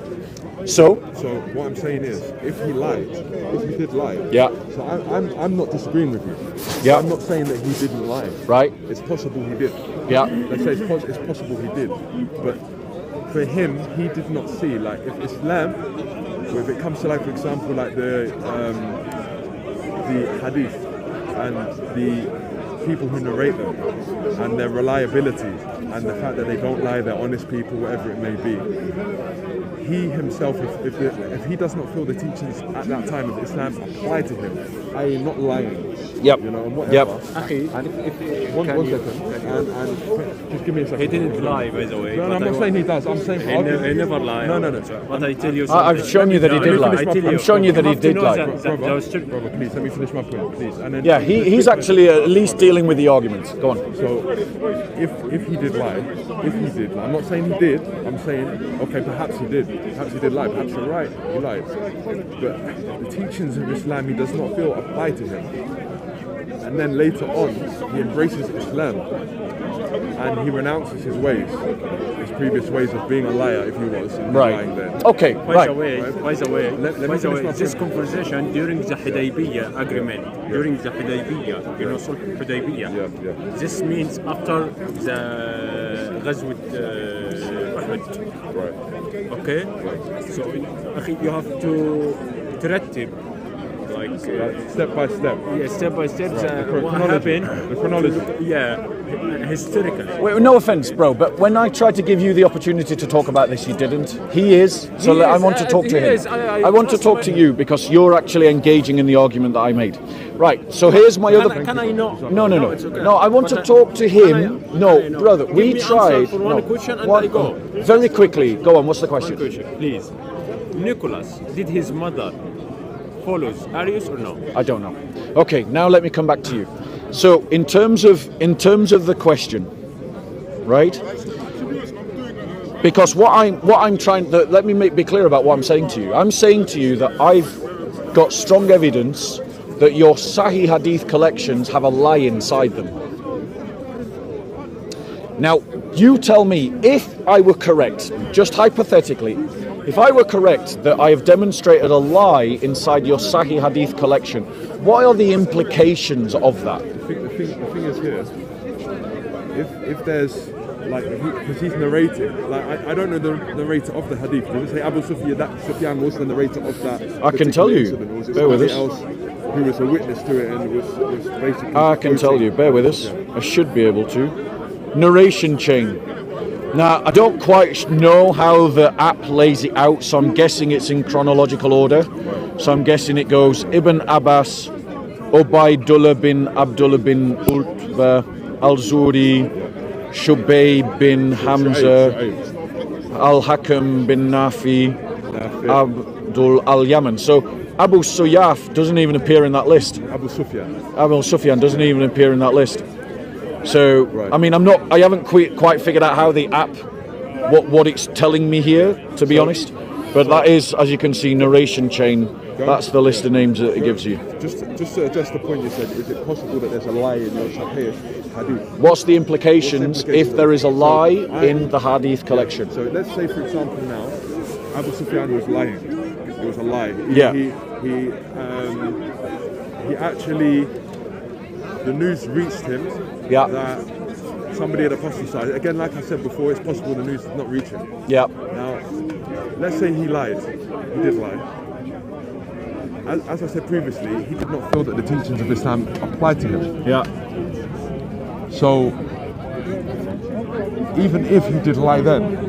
So what I'm saying is, if he did lie, so I'm not disagreeing with you. I'm not saying that he didn't lie. Right. It's possible he did. Let's say it's possible he did. But for him, he did not see, like, if Islam, if it comes to, like, for example, like the Hadith and the people who narrate them and their reliability and the fact that they don't lie, they're honest people, whatever it may be. He himself, if he does not feel the teachings at that time of Islam apply to him, i.e. not lying, you know, and whatever. And if one second, and just give me a second. He didn't lie, by the way. No, I'm not saying he does. I'm saying he never lied. No. But I tell you something. I've shown you that he did lie. I'm showing you that he did lie. Brother, please let me finish my point, please. And then he's actually at least dealing with the argument. Go on. So, if he did lie, I'm not saying he did. I'm saying, okay, perhaps he did. Perhaps he did lie. Perhaps you're right. He lied. But the teachings of Islam, he does not feel apply to him. And then later on, he embraces Islam and he renounces his ways, his previous ways of being a liar, if he was, and lying there. Okay, by the way, this conversation during the Hudaybiyah agreement, during the Hudaybiyah, you know, Sulh Hudaybiyah, this means after the Ghazwat Uhud. Right. Okay? Right. So, you have to ترتب like step by step. Yeah, step by step. Right. What happened? The chronology. Yeah, historically. Wait, no offense, bro, but when I tried to give you the opportunity to talk about this, you didn't. He is. So I want to talk to him. I want to talk to you because you're actually engaging in the argument that I made. Right. So here's my other. Can I know? No. It's okay. No, I want to talk to him. Brother, we tried. For one question and I go. Very quickly. Go on. What's the question? Please. Nicholas, did his mother follows Arius or no? I don't know. Okay, now let me come back to you. So in terms of the question, right? Because what I'm trying to let me be clear about what I'm saying to you. I'm saying to you that I've got strong evidence that your Sahih Hadith collections have a lie inside them. Now, you tell me if I were correct, just hypothetically, if I were correct that I have demonstrated a lie inside your Sahih Hadith collection, what are the implications of that? The thing is here, if there's, like, because he's narrating, like, I don't know the narrator of the Hadith. Does it say Abu Sufyan was the narrator of that? I can tell you. Incident, or was it bear with us. Else who was a witness to it and was basically... I can tell you. Bear with us. I should be able to. Narration chain. Now, I don't quite know how the app lays it out, so I'm guessing it's in chronological order. So I'm guessing it goes Ibn Abbas, Ubaydullah bin Abdullah bin Utbah, Al-Zuri, Shubayb bin Hamza, Al-Hakam bin Nafi, Abdul Al-Yaman. So Abu Suyaf doesn't even appear in that list. Abu Sufyan doesn't even appear in that list. So, I mean, I haven't quite figured out how the app, what it's telling me here, to be honest. But that is, as you can see, narration chain. That's the list of names that it gives you. Just to address the point you said, is it possible that there's a lie in your Sahih Hadith? What's the implications if there is a lie in the Hadith collection? So let's say, for example, now, Abu Sufyan was lying. It was a lie. He actually, the news reached him that somebody had apostatized. Again, like I said before, it's possible the news did not reach him. Yeah. Now, let's say he lied. He did lie. As I said previously, he did not feel that the teachings of Islam applied to him. Yeah. So, even if he did lie then,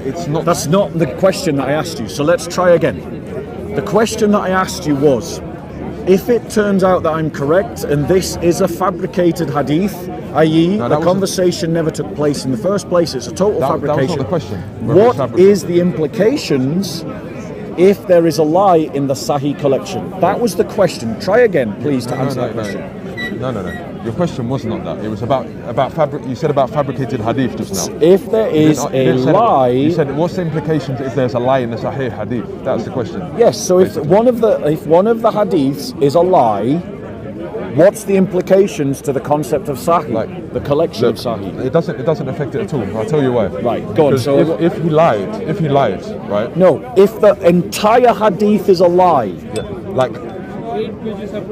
it's not... That's not the question that I asked you, so let's try again. The question that I asked you was, if it turns out that I'm correct and this is a fabricated hadith, i.e. the conversation never took place in the first place, it's a total fabrication. That was not the question. What is the implications if there is a lie in the Sahih collection? That was the question. Try again, please, to answer that question. No. Your question was not that. It was about you said about fabricated hadith just now. If there is a lie, you said what's the implications if there's a lie in the Sahih hadith? That's the question. Yes. So if one of the hadiths is a lie, what's the implications to the concept of Sahih, like the collection of Sahih? It doesn't affect it at all. I'll tell you why. Right. Go on. So if he lied, right? No. If the entire hadith is a lie, like.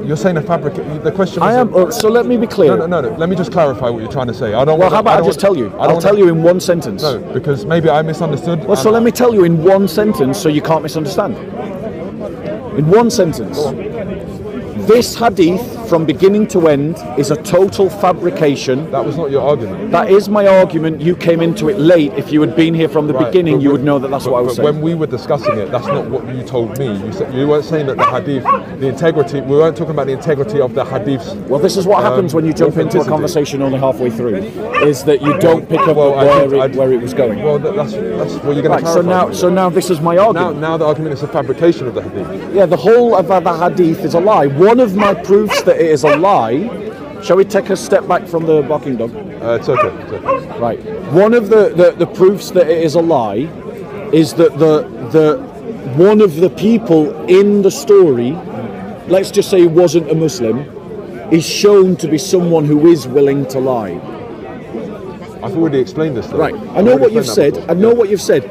You're saying a fabricate. The question. I am. So let me be clear. No. Let me just clarify what you're trying to say. I don't. Well, how about I just tell you? I'll tell you in one sentence. No, because maybe I misunderstood. Well, so let me tell you in one sentence, so you can't misunderstand. In one sentence, this hadith, from beginning to end, is a total fabrication. That was not your argument. That is my argument. You came into it late. If you had been here from the beginning, you would know that that's what I was saying. When we were discussing it, that's not what you told me. You weren't saying that the hadith, the integrity, we weren't talking about the integrity of the hadiths. Well, this is what happens when you jump into a conversation only halfway through, is that you don't pick up where it was going. Well, that's what you're going to clarify. So now this is my argument. Now the argument is a fabrication of the hadith. Yeah, the whole of the hadith is a lie. One of my proofs that it is a lie. Shall we take a step back from the barking dog? It's okay. Right. One of the proofs that it is a lie is that the one of the people in the story, let's just say wasn't a Muslim, is shown to be someone who is willing to lie. I've already explained this though. Right. I know what you've said.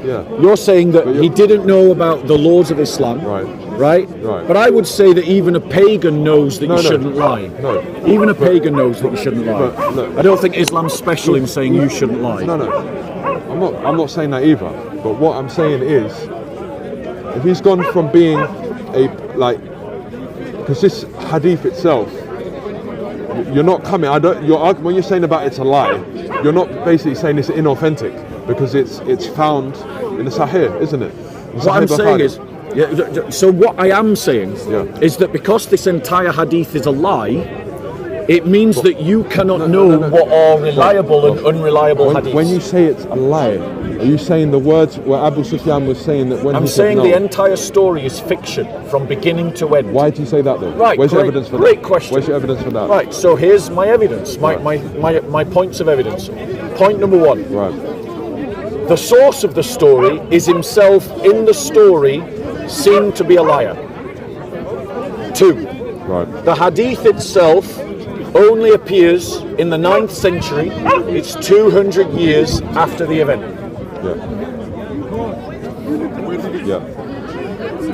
Yeah. You're saying that he didn't know about the laws of Islam. Right? But I would say that even a pagan knows that you shouldn't lie. No. Even a pagan knows that you shouldn't lie. I don't think Islam's special in saying you shouldn't lie. No. I'm not saying that either. But what I'm saying is, if he's gone from being because this hadith itself, you're not coming. When you're saying about it's a lie, you're not basically saying it's inauthentic because it's found in the Sahih, isn't it? What I'm saying is. Yeah, so what I am saying is that because this entire hadith is a lie, it means that you cannot know what are reliable and unreliable hadiths. When you say it's a lie, are you saying the words where Abu Sufyan was saying that when I'm saying the entire story is fiction from beginning to end. Why do you say that though? Right, where's your evidence for that? Great question. Where's your evidence for that? Right, so here's my evidence, my points of evidence. Point number one. Right. The source of the story is himself in the story seen to be a liar. 2. Right. The hadith itself only appears in the 9th century. It's 200 years after the event. Yeah.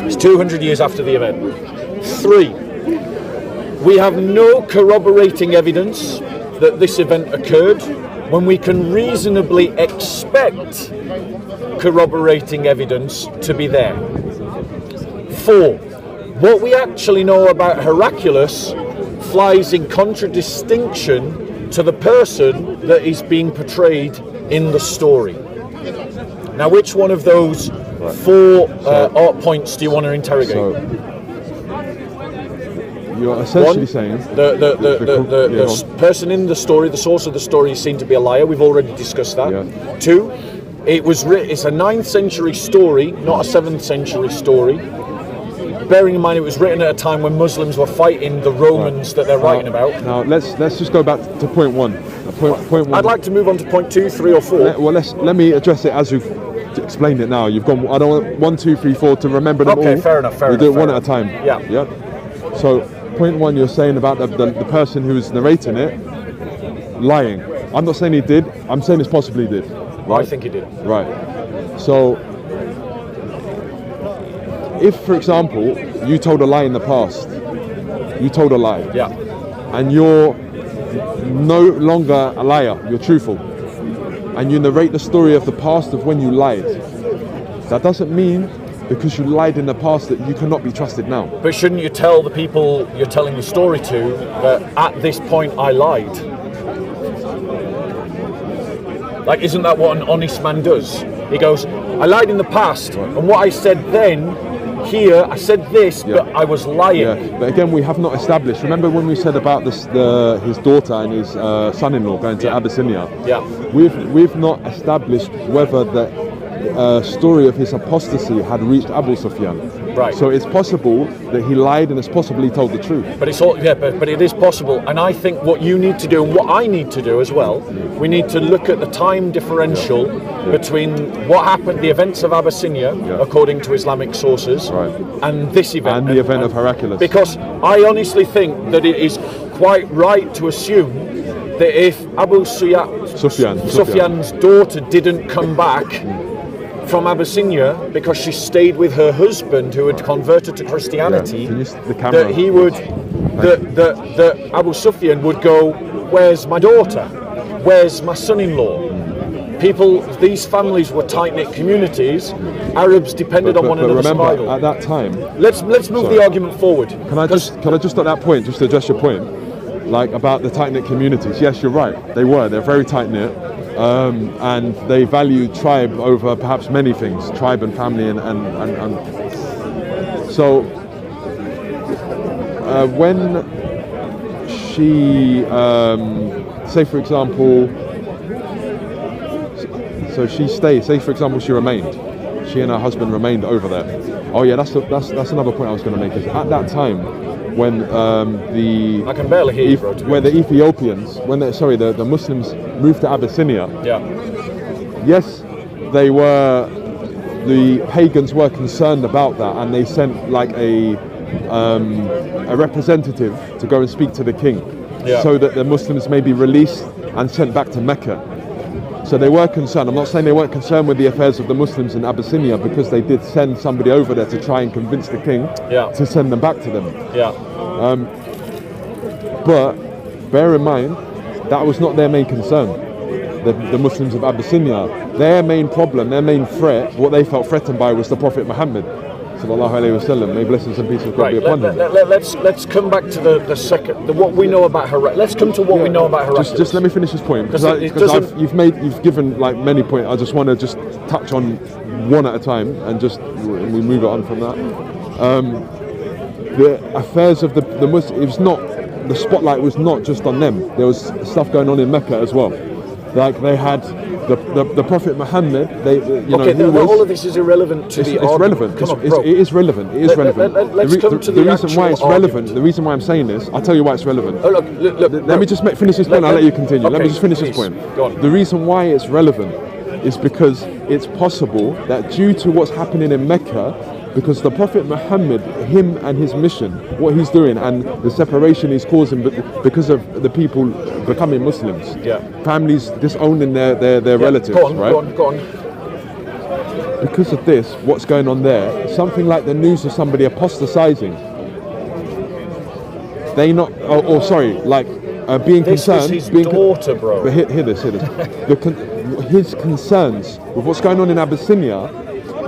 It's 200 years after the event. 3. We have no corroborating evidence that this event occurred when we can reasonably expect corroborating evidence to be there. 4. What we actually know about Heraclius flies in contradistinction to the person that is being portrayed in the story. Now, which one of those four points do you want to interrogate? So, you're essentially saying the person in the story, the source of the story, is seen to be a liar. We've already discussed that. Yeah. 2, it's a 9th century story, not a 7th century story. Bearing in mind it was written at a time when Muslims were fighting the Romans that they're writing about. Now let's just go back to point one. Point one. I'd like to move on to point 2, 3, or 4. Let me address it as you've explained it now. You've gone. I don't want 1, 2, 3, 4 to remember them all. Okay, fair enough. We do it one at a time. Yeah. Yeah. So point 1, you're saying about the person who's narrating it lying. I'm not saying he did. I'm saying it's possibly he did. Right? I think he did. Right. So, if, for example, you told a lie in the past, you told a lie. Yeah. And you're no longer a liar, you're truthful. And you narrate the story of the past of when you lied. That doesn't mean because you lied in the past that you cannot be trusted now. But shouldn't you tell the people you're telling the story to that at this point I lied? Like, isn't that what an honest man does? He goes, I lied in the past, and what I said then, here, I said this, but I was lying. Yeah. But again, we have not established. Remember when we said about this, his daughter and his son-in-law going to Abyssinia? Yeah. We've not established whether the story of his apostasy had reached Abu Sufyan. Right. So it's possible that he lied and it's possible he told the truth. But it's all, but it is possible. And I think what you need to do and what I need to do as well, we need to look at the time differential between what happened, the events of Abyssinia, according to Islamic sources, and this event. And the event of Heraclius. Because I honestly think that it is quite right to assume that if Abu Sufyan's daughter didn't come back from Abyssinia because she stayed with her husband who had converted to Christianity, that he would, that Abu Sufyan would go, where's my daughter? Where's my son-in-law? People, these families were tight-knit communities. Arabs depended on one another's survival. At that time, let's move the argument forward. Can I just at that point, just to address your point, like about the tight-knit communities? Yes, you're right. They're very tight-knit. And they value tribe over perhaps many things, tribe and family, and so when she, say for example, so she stayed. Say for example, she remained. She and her husband remained over there. Oh yeah, that's another point I was going to make. Is at that time when I can barely hear you, bro, where the Ethiopians, the Muslims moved to Abyssinia. Yeah. Yes, the pagans were concerned about that, and they sent like a representative to go and speak to the king, so that the Muslims may be released and sent back to Mecca. So they were concerned. I'm not saying they weren't concerned with the affairs of the Muslims in Abyssinia, because they did send somebody over there to try and convince the king to send them back to them. Yeah. But bear in mind, that was not their main concern. The Muslims of Abyssinia, their main problem, their main threat, what they felt threatened by was the Prophet Muhammad. Sallallahu Alaihi Wasallam. May blessings and peace of God be upon him. Let's come back to the second, what we know about Heraclius. Let's come to what we know about Heraclius. Just let me finish this point, because you've given like many points. I just want to just touch on one at a time, and we move it on from that. The affairs of the Muslims, it was not, the spotlight was not just on them. There was stuff going on in Mecca as well. Like they had the Prophet Muhammad. All of this is irrelevant to the argument. It is relevant. It is relevant. Let's come to the reason why it's relevant. The reason why I'm saying this, I'll tell you why it's relevant. Oh, look, let me just finish this point. I'll let you continue. Okay, let me just finish this point. Go on. The reason why it's relevant is because it's possible that due to what's happening in Mecca, because the Prophet Muhammad, him and his mission, what he's doing, and the separation he's causing because of the people becoming Muslims, families disowning their relatives, go on. Because of this, what's going on there? Something like the news of somebody apostatizing. Being concerned. This is his daughter, bro. But hear this. His concerns with what's going on in Abyssinia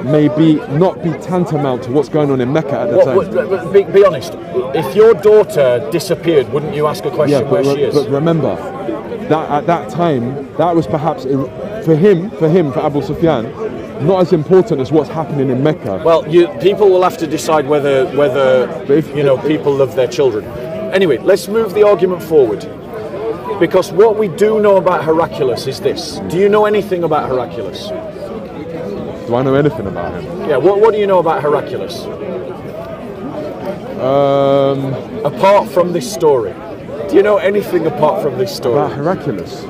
may not be tantamount to what's going on in Mecca at the time. Be honest, if your daughter disappeared, wouldn't you ask a question where she is? But remember, that at that time, that was perhaps for Abu Sufyan, not as important as what's happening in Mecca. Well, people will have to decide whether people love their children. Anyway, let's move the argument forward. Because what we do know about Heraclius is this. Do you know anything about Heraclius? Do I know anything about him? Yeah, what do you know about Heraclius? Apart from this story. Do you know anything apart from this story? About Heraclius?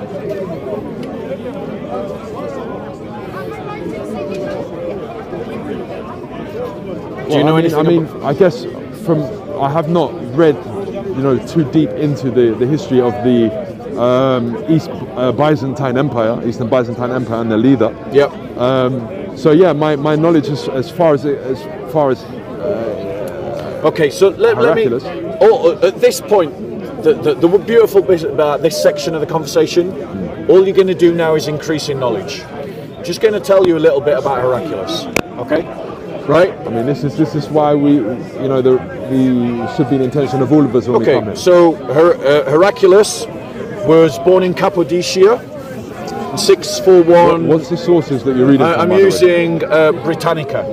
Do you know anything? I mean, I guess I have not read, too deep into the history of the Eastern Byzantine Empire and the leader. Yep. So yeah, my knowledge is as far as okay, so let me. At this point, the beautiful bit about this section of the conversation, all you're going to do now is increase in knowledge. Just going to tell you a little bit about Heraclius. Okay. Right. I mean, this is why we, the should be an intention of all of us when we come here. So Heraclius was born in Cappadocia in 641. What's the sources that you're reading from? I'm using Britannica.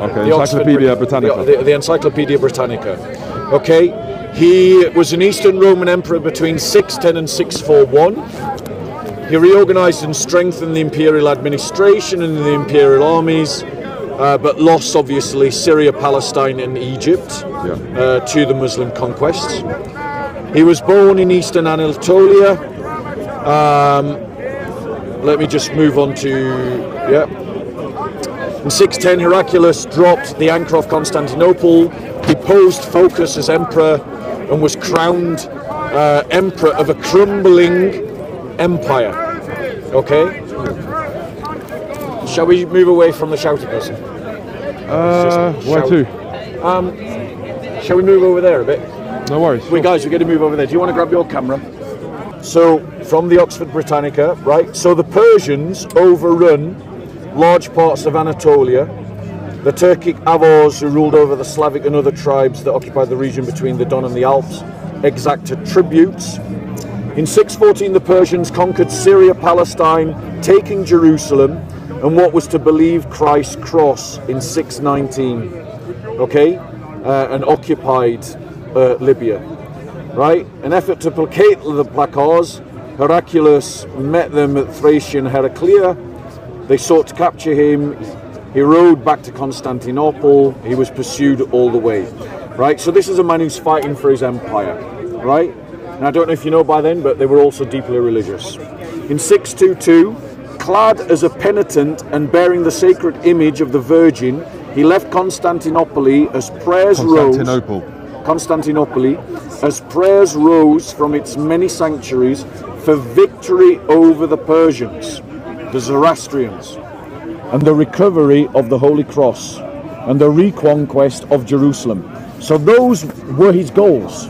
Okay, Encyclopedia Britannica. The Encyclopedia Britannica. Okay, he was an Eastern Roman emperor between 610 and 641. He reorganized and strengthened the imperial administration and the imperial armies. But lost, obviously, Syria, Palestine and Egypt to the Muslim conquests. He was born in Eastern Anatolia. Let me just move on to... In 610, Heraclius dropped the anchor of Constantinople, deposed Phocas as emperor, and was crowned emperor of a crumbling empire. Okay? Shall we move away from the shouty person? Where to? Shall we move over there a bit? No worries. Wait, guys, we're going to move over there. Do you want to grab your camera? So, from the Oxford Britannica, right? So the Persians overrun large parts of Anatolia. The Turkic Avars, who ruled over the Slavic and other tribes that occupied the region between the Don and the Alps, exacted tributes. In 614, the Persians conquered Syria, Palestine, taking Jerusalem, and what was to believe Christ's cross in 619, okay, and occupied Libya, right? An effort to placate the Plata's, Heraclius met them at Thracian Heraclea. They sought to capture him. He rode back to Constantinople. He was pursued all the way, right? So this is a man who's fighting for his empire, right? And I don't know if you know by then, but they were also deeply religious. In 622, clad as a penitent and bearing the sacred image of the Virgin, he left Constantinople as prayers rose from its many sanctuaries for victory over the Persians, the Zoroastrians, and the recovery of the Holy Cross and the reconquest of Jerusalem. So those were his goals.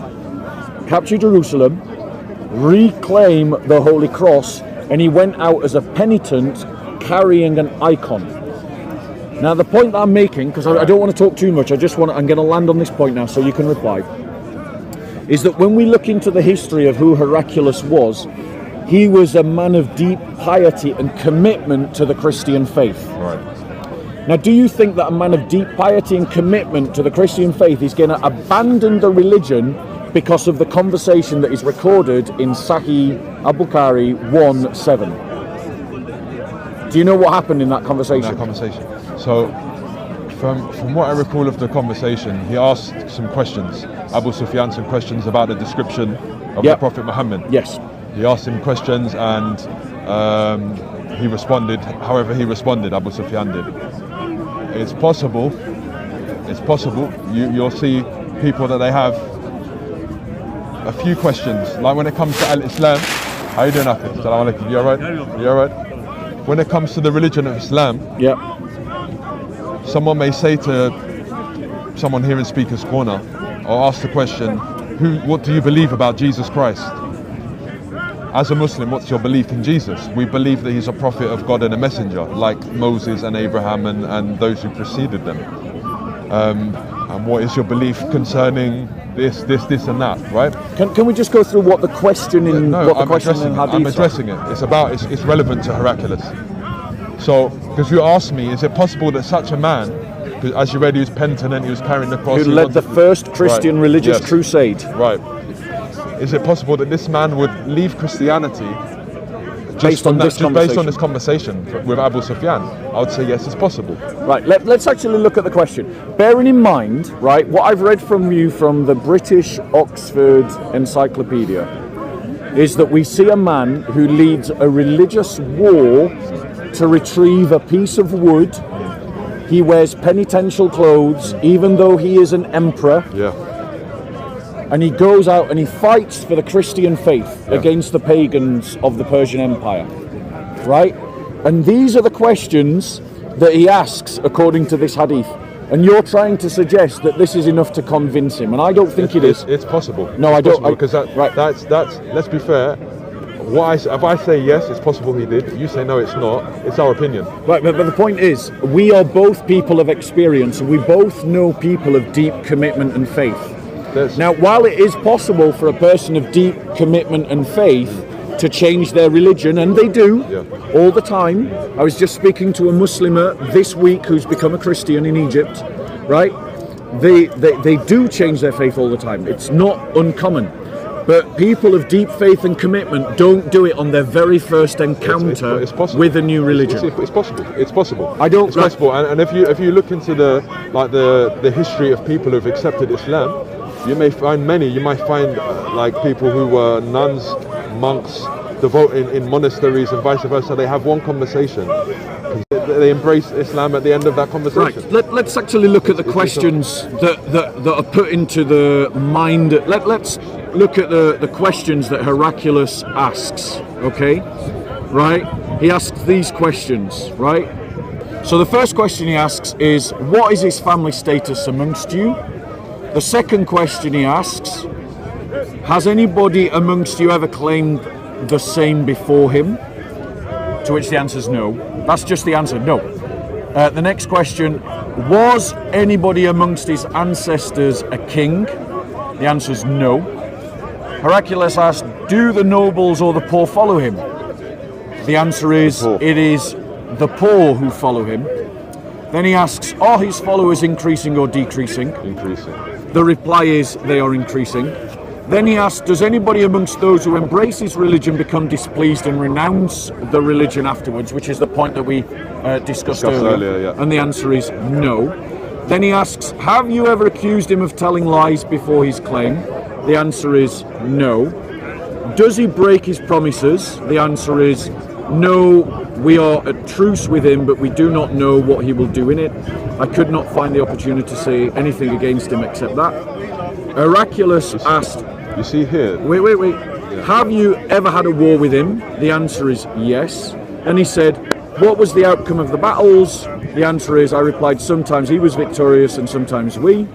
Capture Jerusalem, reclaim the Holy Cross, and he went out as a penitent carrying an icon. Now the point that I'm making, because I don't want to talk too much, I'm going to land on this point now so you can reply, is that when we look into the history of who Heraclius was, he was a man of deep piety and commitment to the Christian faith. Right. Now, do you think that a man of deep piety and commitment to the Christian faith is going to abandon the religion because of the conversation that is recorded in Sahih Al-Bukhari 1:7? Do you know what happened in that conversation? So, from what I recall of the conversation, he asked some questions, Abu Sufyan some questions about the description of the Prophet Muhammad. Yes. He asked him questions and he responded, however he responded, Abu Sufyan did. It's possible, you'll see people that they have a few questions, like when it comes to Al-Islam. How you doing, Hafiz? Assalamu alaikum. You alright? You alright? When it comes to the religion of Islam, someone may say to someone here in Speaker's Corner, or ask the question, what do you believe about Jesus Christ? As a Muslim, what's your belief in Jesus? We believe that he's a prophet of God and a messenger, like Moses and Abraham and those who preceded them. and what is your belief concerning this and that, right? Can we just go through what the question in Hadith? I'm addressing it. It's relevant to Heraclius. So, because you asked me, is it possible that such a man, as you read, he was penitent, he was carrying the cross, who led the first Christian religious crusade, right? Is it possible that this man would leave Christianity based on this conversation with Abu Sufyan? I would say yes, it's possible. Right, let's actually look at the question. Bearing in mind, right, what I've read from you from the British Oxford Encyclopedia is that we see a man who leads a religious war to retrieve a piece of wood. He wears penitential clothes, even though he is an emperor. Yeah. And he goes out and he fights for the Christian faith against the pagans of the Persian Empire. Right? And these are the questions that he asks according to this hadith. And you're trying to suggest that this is enough to convince him, and I don't think it is. It's possible. No, I don't. Because that's. Let's be fair. If I say yes, it's possible he did. You say no, it's not. It's our opinion. Right, but the point is, we are both people of experience, and we both know people of deep commitment and faith. Now, while it is possible for a person of deep commitment and faith to change their religion, and they do all the time. I was just speaking to a Muslimer this week who's become a Christian in Egypt, right? They do change their faith all the time. It's not uncommon. But people of deep faith and commitment don't do it on their very first encounter with a new religion. It's possible. It's possible. It's possible. And if you look into the history of people who've accepted Islam, you may find many. You might find like people who were nuns, monks, devoted in monasteries, and vice versa. They have one conversation. They embrace Islam at the end of that conversation. Right. Let's actually look at the questions that are put into the mind. Let's look at the questions that Heraclius asks. Okay, right? He asks these questions, right? So the first question he asks is, what is his family status amongst you? The second question he asks, has anybody amongst you ever claimed the same before him? To which the answer is no. That's just the answer, no. The next question, was anybody amongst his ancestors a king? The answer is no. Heraclius asked, do the nobles or the poor follow him? The answer is, it is the poor who follow him. Then he asks, are his followers increasing or decreasing? Increasing. The reply is, they are increasing. Then he asks, does anybody amongst those who embrace his religion become displeased and renounce the religion afterwards, which is the point that we discussed earlier. And the answer is no. Then he asks, have you ever accused him of telling lies before his claim? The answer is no. Does he break his promises? The answer is no. We are at truce with him, but we do not know what he will do in it. I could not find the opportunity to say anything against him except that. Heraclius asked, you see here. Wait. Yeah. Have you ever had a war with him? The answer is yes. And he said, what was the outcome of the battles? The answer is, I replied, sometimes he was victorious and sometimes we.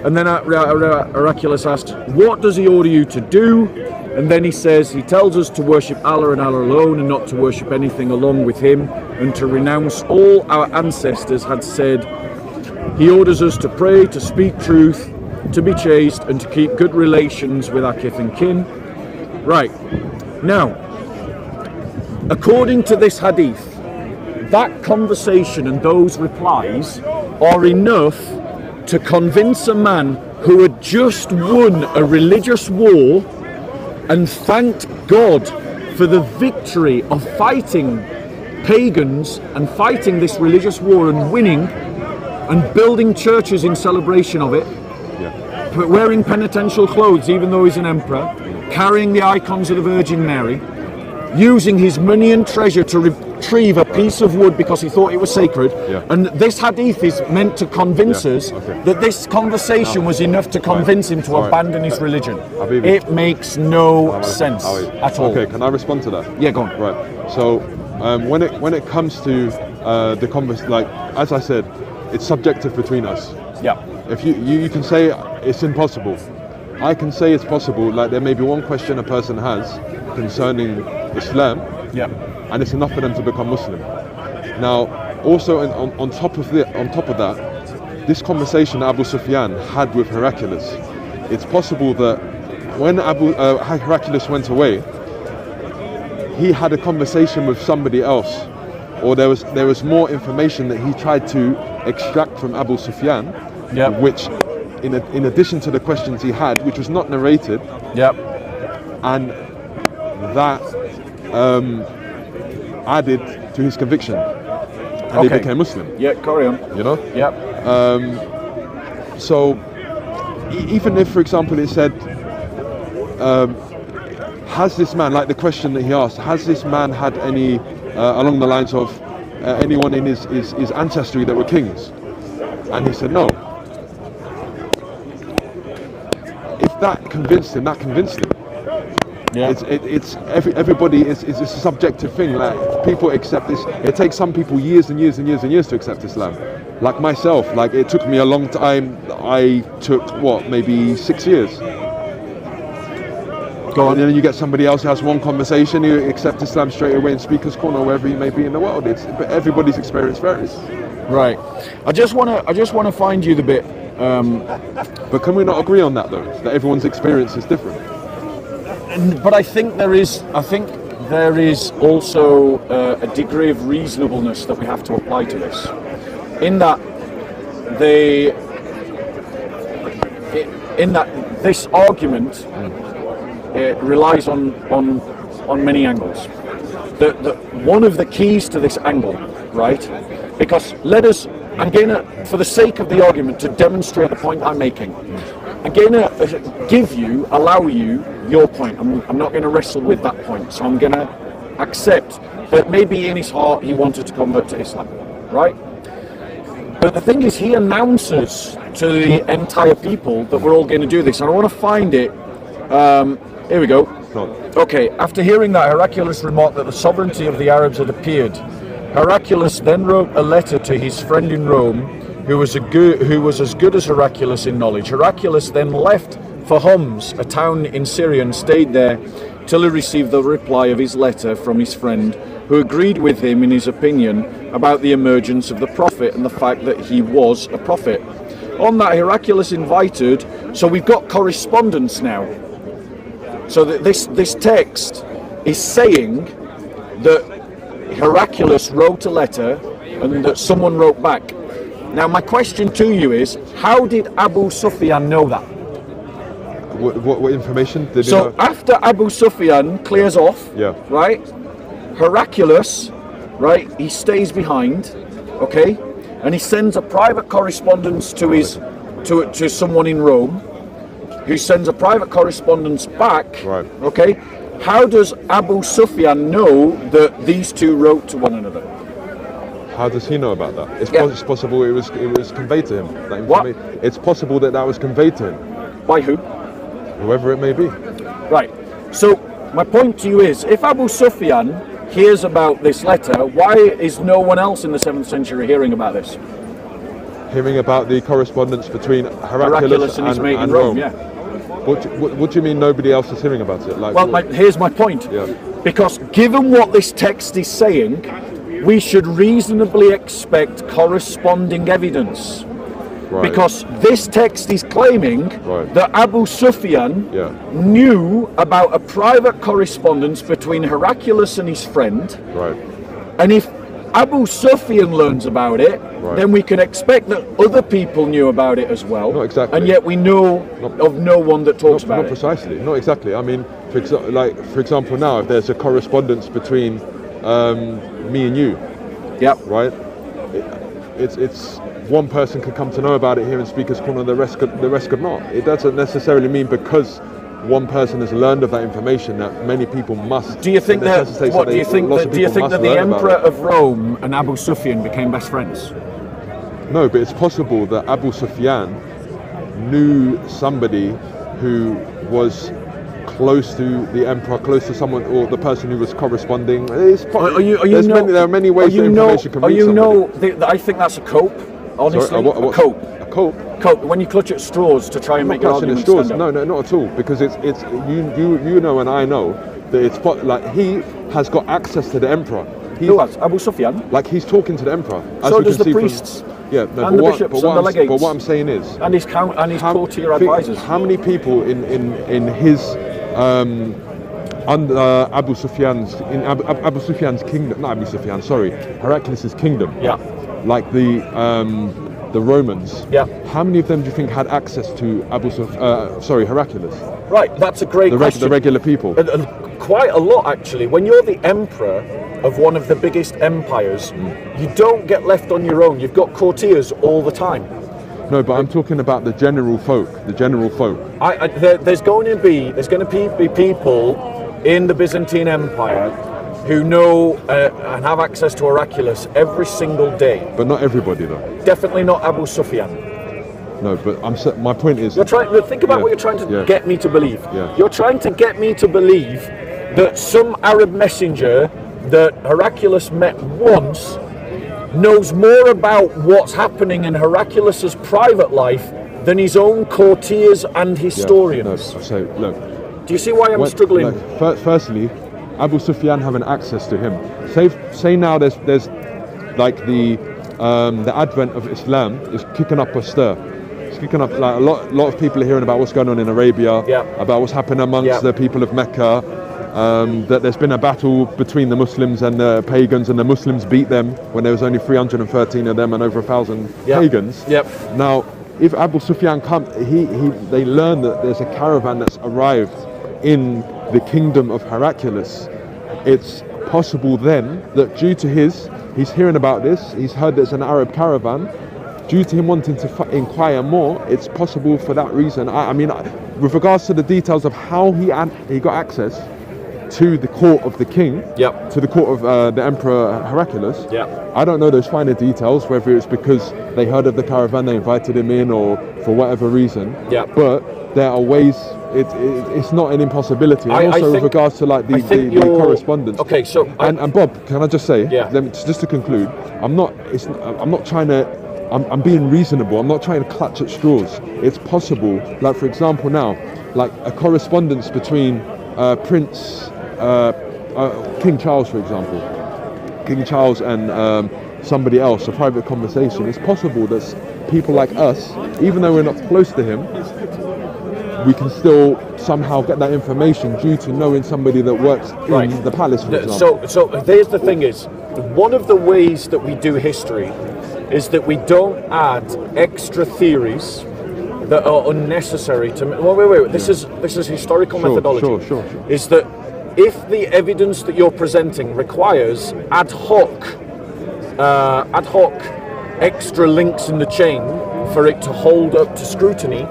And then Heraclius asked, what does he order you to do? And then he says, he tells us to worship Allah and Allah alone, and not to worship anything along with him, and to renounce all our ancestors had said. He orders us to pray, to speak truth, to be chaste, and to keep good relations with our kith and kin. Right. Now, according to this hadith, that conversation and those replies are enough to convince a man who had just won a religious war and thanked God for the victory of fighting pagans and fighting this religious war and winning and building churches in celebration of it, wearing penitential clothes even though he's an emperor, carrying the icons of the Virgin Mary, using his money and treasure to retrieve a piece of wood because he thought it was sacred. And this hadith is meant to convince us that this conversation was enough to convince him to abandon his religion. It makes no sense at all. Okay, can I respond to that? Yeah, go on. Right. So when it comes to the conversation, like as I said, it's subjective between us. Yeah. If you can say it's impossible, I can say it's possible. Like there may be one question a person has concerning Islam, and it's enough for them to become Muslim. Now, also on top of that, this conversation Abu Sufyan had with Heraclius, it's possible that when Heraclius went away, he had a conversation with somebody else, or there was more information that he tried to extract from Abu Sufyan, which, in addition to the questions he had, which was not narrated, and that added to his conviction, and he became Muslim. Yeah, carry on. You know. Yeah. So, even if, for example, it said, has this man, like the question that he asked, has this man had any, along the lines of anyone in his ancestry that were kings? And he said no. If that convinced him, that convinced him. Yeah. Everybody is a subjective thing. Like, people accept this. It takes some people years and years and years and years to accept Islam. Like myself, like it took me a long time. I took maybe 6 years. Go on. And then you get somebody else who has one conversation, you accept Islam straight away in Speaker's Corner, wherever you may be in the world. But everybody's experience varies. Right. I just want to find you the bit. But can we not agree on that though? That everyone's experience is different. But I think there is also a degree of reasonableness that we have to apply to this, in that this argument relies on many angles. One of the keys to this angle, right? Because I'm going to, for the sake of the argument, to demonstrate the point I'm making, I'm going to allow you your point. I'm not going to wrestle with that point. So I'm going to accept that maybe in his heart he wanted to convert to Islam, right? But the thing is, he announces to the entire people that we're all going to do this. And I want to find it. Here we go. Okay, after hearing that, Heraclius remarked that the sovereignty of the Arabs had appeared. Heraclius then wrote a letter to his friend in Rome, who was as good as Heraclius in knowledge. Heraclius then left for Homs, a town in Syria, and stayed there till he received the reply of his letter from his friend, who agreed with him in his opinion about the emergence of the prophet and the fact that he was a prophet. On that, Heraclius invited, so we've got correspondence now. So that this text is saying that Heraclius wrote a letter and that someone wrote back. Now my question to you is, how did Abu Sufyan know that? What information did he know? After Abu Sufyan clears off, right, Heraclius, right, he stays behind, okay, and he sends a private correspondence to someone in Rome, who sends a private correspondence back, right, okay. How does Abu Sufyan know that these two wrote to one another? How does he know about that? It's possible it was conveyed to him. What? It's possible that was conveyed to him. By who? Whoever it may be. Right. So my point to you is, if Abu Sufyan hears about this letter, why is no one else in the 7th century hearing about this? Hearing about the correspondence between Heraclius and his mate in Rome. Yeah. What do you mean nobody else is hearing about it? Here's my point. Yeah. Because given what this text is saying, we should reasonably expect corresponding evidence. Right. Because this text is claiming that Abu Sufyan knew about a private correspondence between Heraclius and his friend. Right. And if Abu Sufyan learns about it, then we can expect that other people knew about it as well. Not exactly. And yet we know of no one that talks about it. Not precisely. Not exactly. I mean, for example, now if there's a correspondence between me and you, right? It's one person could come to know about it here in Speaker's Corner, the rest could not. It doesn't necessarily mean because one person has learned of that information that many people must. Do you think that the Emperor of Rome and Abu Sufyan became best friends? No, but it's possible that Abu Sufyan knew somebody who was close to the emperor, close to someone, or the person who was corresponding. There are many ways that information can reach somebody. I think that's a cope. Honestly, a cope. A cope. Cope. When you clutch at straws to try and make your argument stand up. No, not at all. Because it's you know and I know that it's like he has got access to the emperor. Who has? Abu Sufyan? Like he's talking to the emperor. So does the priests. Yeah, no, and the bishops and the legates. But what I'm saying is, and his courtier advisors. How many people in his under Abu Sufyan's kingdom? Not Abu Sufyan, sorry, Heraclius' kingdom. Yeah. Like the Romans. Yeah. How many of them do you think had access to Heraclius? Right, that's a great question. The regular people. Quite a lot, actually. When you're the emperor of one of the biggest empires, you don't get left on your own. You've got courtiers all the time. No, but I'm talking about the general folk. The general folk. There's going to be people in the Byzantine Empire who know and have access to Heraclius every single day. But not everybody, though. Definitely not Abu Sufyan. No, but my point is... Think about what you're trying to get me to believe. Yeah. You're trying to get me to believe that some Arab messenger that Heraclius met once knows more about what's happening in Heraclius' private life than his own courtiers and historians. No, so look... Do you see why I'm struggling? Look, firstly, Abu Sufyan having access to him. Say now there's like the advent of Islam is kicking up a stir. It's kicking up, like a lot of people are hearing about what's going on in Arabia, about what's happened amongst the people of Mecca. That there's been a battle between the Muslims and the pagans, and the Muslims beat them when there was only 313 of them and over 1,000 pagans. Now, if Abu Sufyan comes, they learn that there's a caravan that's arrived in the kingdom of Heraclius. It's possible then that due to he's hearing about this, he's heard there's an Arab caravan, due to him wanting to inquire more, it's possible for that reason. I mean, with regards to the details of how he got access to the court of the king, to the court of the Emperor Heraclius, I don't know those finer details, whether it's because they heard of the caravan, they invited him in, or for whatever reason. But there are ways. It's not an impossibility. And also with regards to like the correspondence. Okay, so and Bob, can I just say? Just to conclude, I'm being reasonable. I'm not trying to clutch at straws. It's possible, like for example now, like a correspondence between King Charles, for example, King Charles and somebody else, a private conversation. It's possible that people like us, even though we're not close to him, we can still somehow get that information due to knowing somebody that works in the palace, for example. So there's the thing is, one of the ways that we do history is that we don't add extra theories that are unnecessary to... Well, wait. This is historical methodology. Sure. Is that if the evidence that you're presenting requires ad hoc extra links in the chain for it to hold up to scrutiny,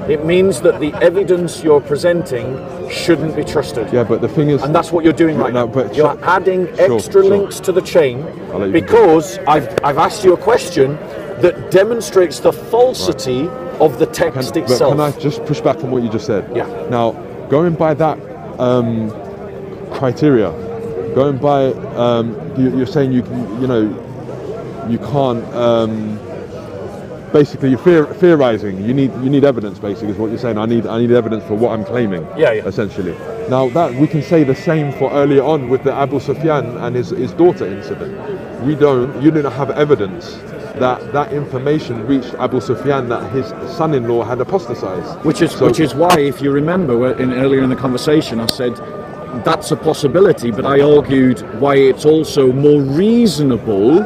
it means that the evidence you're presenting shouldn't be trusted. Yeah, but the thing is... And that's what you're doing right now. But you're adding extra links to the chain because I've asked you a question that demonstrates the falsity of the text itself. But can I just push back on what you just said? Yeah. Now, going by that criteria, going by... you're saying you can't... basically, you're theorizing. You need evidence. Basically, is what you're saying. I need evidence for what I'm claiming. Essentially. Now that we can say the same for earlier on with the Abu Sufyan and his daughter incident. You didn't have evidence that information reached Abu Sufyan that his son-in-law had apostatized. Which is why, if you remember, earlier in the conversation, I said that's a possibility, but I argued why it's also more reasonable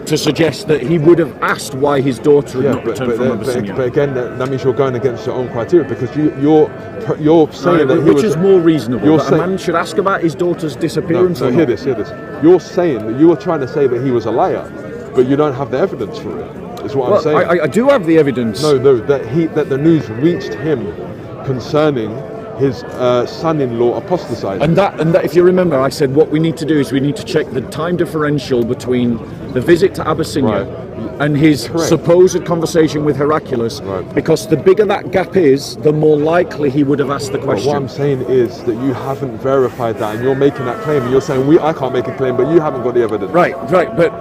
to suggest that he would have asked why his daughter had not returned from Abyssinia. But again, that means you're going against your own criteria, because you're saying that which is more reasonable, that a man should ask about his daughter's disappearance. No, hear this. You're saying that you are trying to say that he was a liar, but you don't have the evidence for it. Is what I'm saying. I do have the evidence. No, that the news reached him concerning his son-in-law apostatized. And that, if you remember, I said what we need to do is we need to check the time differential between the visit to Abyssinia and his supposed conversation with Heraclius, because the bigger that gap is, the more likely he would have asked the question. What I'm saying is that you haven't verified that, and you're making that claim, and you're saying I can't make a claim, but you haven't got the evidence. Right. But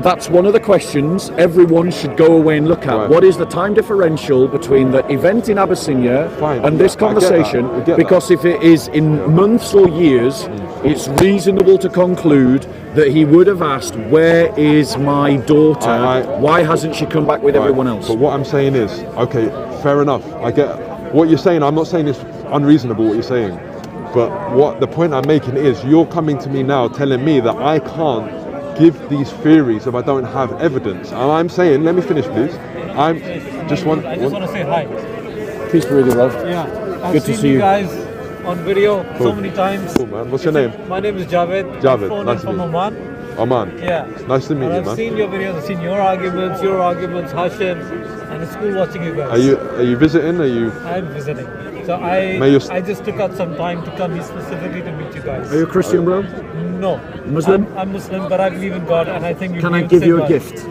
that's one of the questions everyone should go away and look at. What is the time differential between the event in Abyssinia and this conversation because if it is in months or years, it's reasonable to conclude that he would have asked, where is my daughter? Why hasn't she come back with everyone else? But what I'm saying is, okay, fair enough. I get what you're saying. I'm not saying it's unreasonable what you're saying. But what the point I'm making is, you're coming to me now telling me that I can't give these theories if I don't have evidence. And I'm saying, let me finish, please. I just want to say hi. Peace be with you, Ralph. Yeah, I've good to seen see you guys on video so many times. Cool, man. What's your name? My name is Javed. Javed, I'm nice to from meet you. Oman. Oman. Yeah. Nice to meet you, man. I've seen your videos. I've seen your arguments, Hashim, and it's cool watching you guys. Are you visiting? I'm visiting. So I just took out some time to come here specifically to meet you guys. Are you a Christian, bro? No. Muslim? I'm Muslim, but I believe in God, and I think you. Can I give you a gift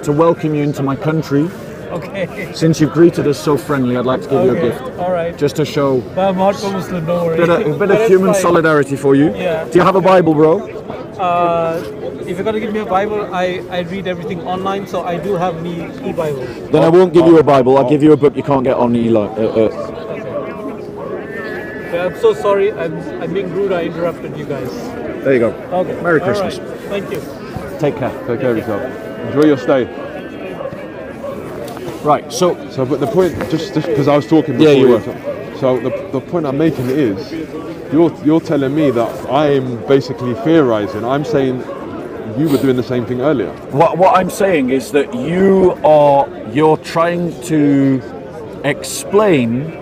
to welcome you into my country? Okay. Since you've greeted us so friendly, I'd like to give you a gift. All right. Just to show But I'm hardcore Muslim, don't worry. a bit of human solidarity for you. Yeah. Do you have a Bible, bro? If you're gonna give me a Bible, I read everything online, so I do have the e-Bible. Then I won't give you a Bible. I'll give you a book you can't get on Yeah, I'm so sorry. I'm being rude. I interrupted you guys. There you go. Okay. Merry Christmas. Right. Thank you. Take care. Take care of yourself. Enjoy your stay. Right. So but the point, just because I was talking before. Yeah, you were. So the point I'm making is, you're telling me that I'm basically theorizing. I'm saying you were doing the same thing earlier. What I'm saying is that you're trying to explain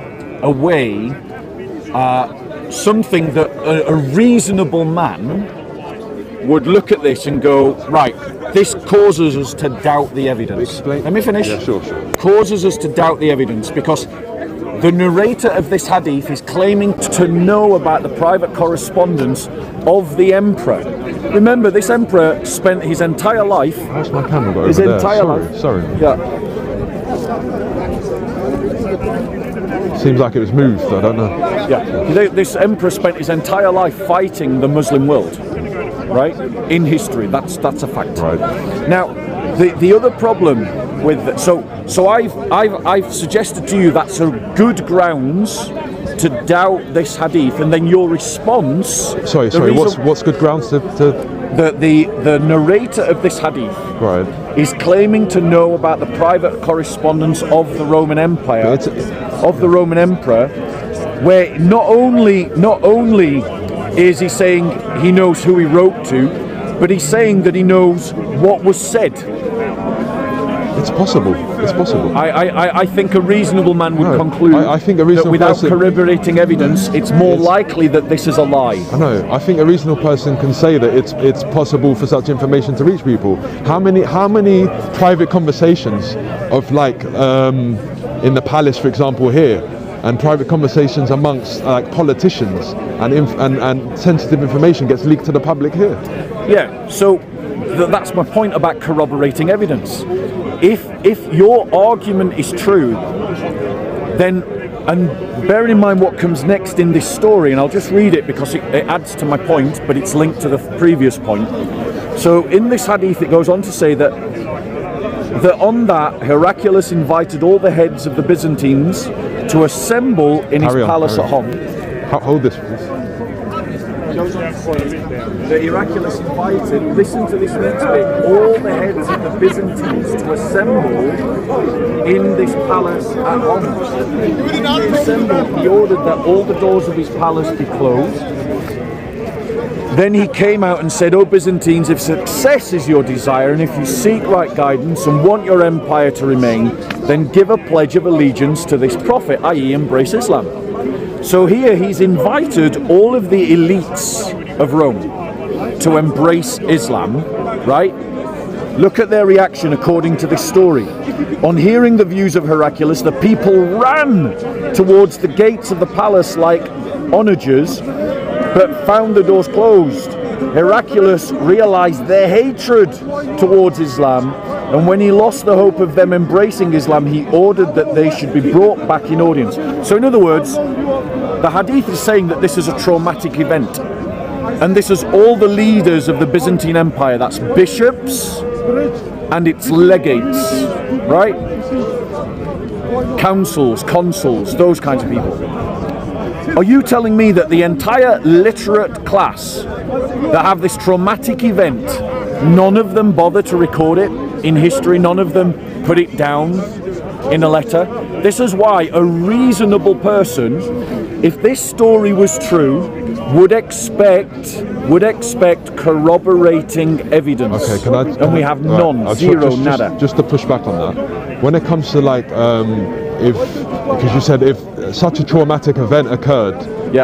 away something that a reasonable man would look at this and go, right, this causes us to doubt the evidence. Explain. Let me finish. Yeah, sure. Causes us to doubt the evidence because the narrator of this hadith is claiming to know about the private correspondence of the emperor. Remember, this emperor spent his entire life. How's my camera got His over entire there? life. Sorry. Yeah. Seems like it was moved. I don't know. Yeah. This emperor spent his entire life fighting the Muslim world, right? In history, that's a fact. Right. Now, the other problem with so I've suggested to you that's a good grounds to doubt this hadith, and then your response. Sorry. What's good grounds to? The narrator of this hadith is claiming to know about the private correspondence of the Roman Empire, of the Roman emperor, where not only is he saying he knows who he wrote to, but he's saying that he knows what was said. It's possible. It's possible. I think a reasonable man would conclude I think a reasonable that without person, corroborating evidence, it's more likely that this is a lie. I know. I think a reasonable person can say that it's possible for such information to reach people. How many private conversations of in the palace, for example, here, and private conversations amongst politicians and sensitive information gets leaked to the public here? Yeah. So that's my point about corroborating evidence. If your argument is true, then, and bearing in mind what comes next in this story, and I'll just read it because it adds to my point, but it's linked to the previous point. So in this hadith it goes on to say that on that Heraclius invited all the heads of the Byzantines to assemble in his palace at home. Hold this, please. Goes on to say that Heraclius invited, listen to this next bit, all the heads of the Byzantines to assemble in this palace at home. When they assembled, he ordered that all the doors of his palace be closed. Then he came out and said, "O Byzantines, if success is your desire, and if you seek right guidance and want your empire to remain, then give a pledge of allegiance to this prophet, i.e. embrace Islam." So here he's invited all of the elites of Rome to embrace Islam, right? Look at their reaction according to this story. On hearing the views of Heraclius, the people ran towards the gates of the palace like onagers, but found the doors closed. Heraclius realized their hatred towards Islam, and when he lost the hope of them embracing Islam, he ordered that they should be brought back in audience. So in other words, the hadith is saying that this is a traumatic event. And this is all the leaders of the Byzantine Empire. That's bishops and its legates, right? Councils, consuls, those kinds of people. Are you telling me that the entire literate class that have this traumatic event, none of them bother to record it in history, none of them put it down in a letter? This is why a reasonable person, if this story was true, would expect corroborating evidence. Okay, and we have none, zero, nada. Just to push back on that, when it comes to like, because you said if such a traumatic event occurred,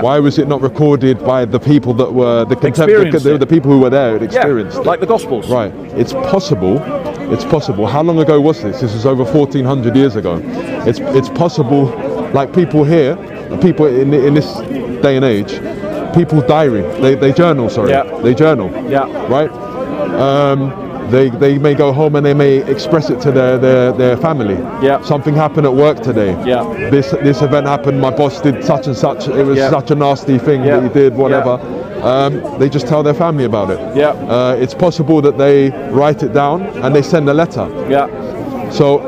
why was it not recorded by the people that were the people who were there and experienced it? Like the Gospels. Right. It's possible. It's possible. How long ago was this? This was over 1400 years ago. It's possible. Like people here, people in this day and age, people diary. They journal. Sorry. Yeah. They journal. Yeah. Right. They may go home and they may express it to their family. Yeah. Something happened at work today. Yeah. This event happened. My boss did such and such. It was such a nasty thing that he did. Whatever. They just tell their family about it. Yeah. It's possible that they write it down and they send a letter. Yeah. So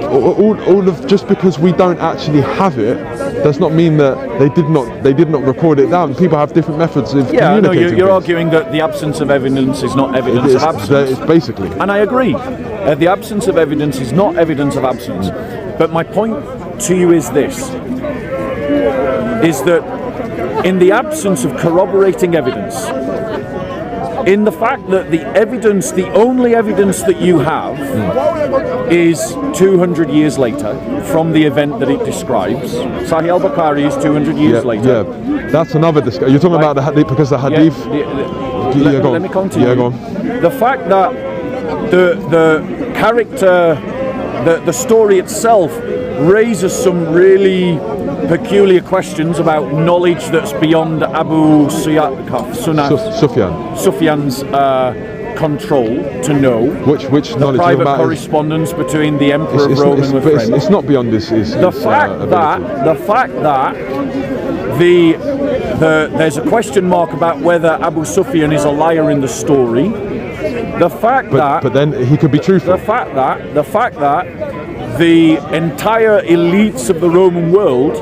all of just because we don't actually have it does not mean that they did not record it down. People have different methods of communicating. No, you're arguing that the absence of evidence is not evidence of absence. It's basically. And I agree. The absence of evidence is not evidence of absence. But my point to you is this: is that in the absence of corroborating evidence, in the fact that the only evidence that you have is 200 years later from the event that it describes. Sahih al-Bukhari is 200 years later. Yeah, that's another discussion. You're talking about the hadith because the hadith. Let me continue. Yeah, go on. The fact that the character, the story itself raises some really peculiar questions about knowledge that's beyond Abu Sufyan's control to know. Which the knowledge? Private correspondence between the Emperor of Rome and the friends. It's not beyond this. The fact that there's a question mark about whether Abu Sufyan is a liar in the story. But then he could be truthful. The fact that the entire elites of the Roman world,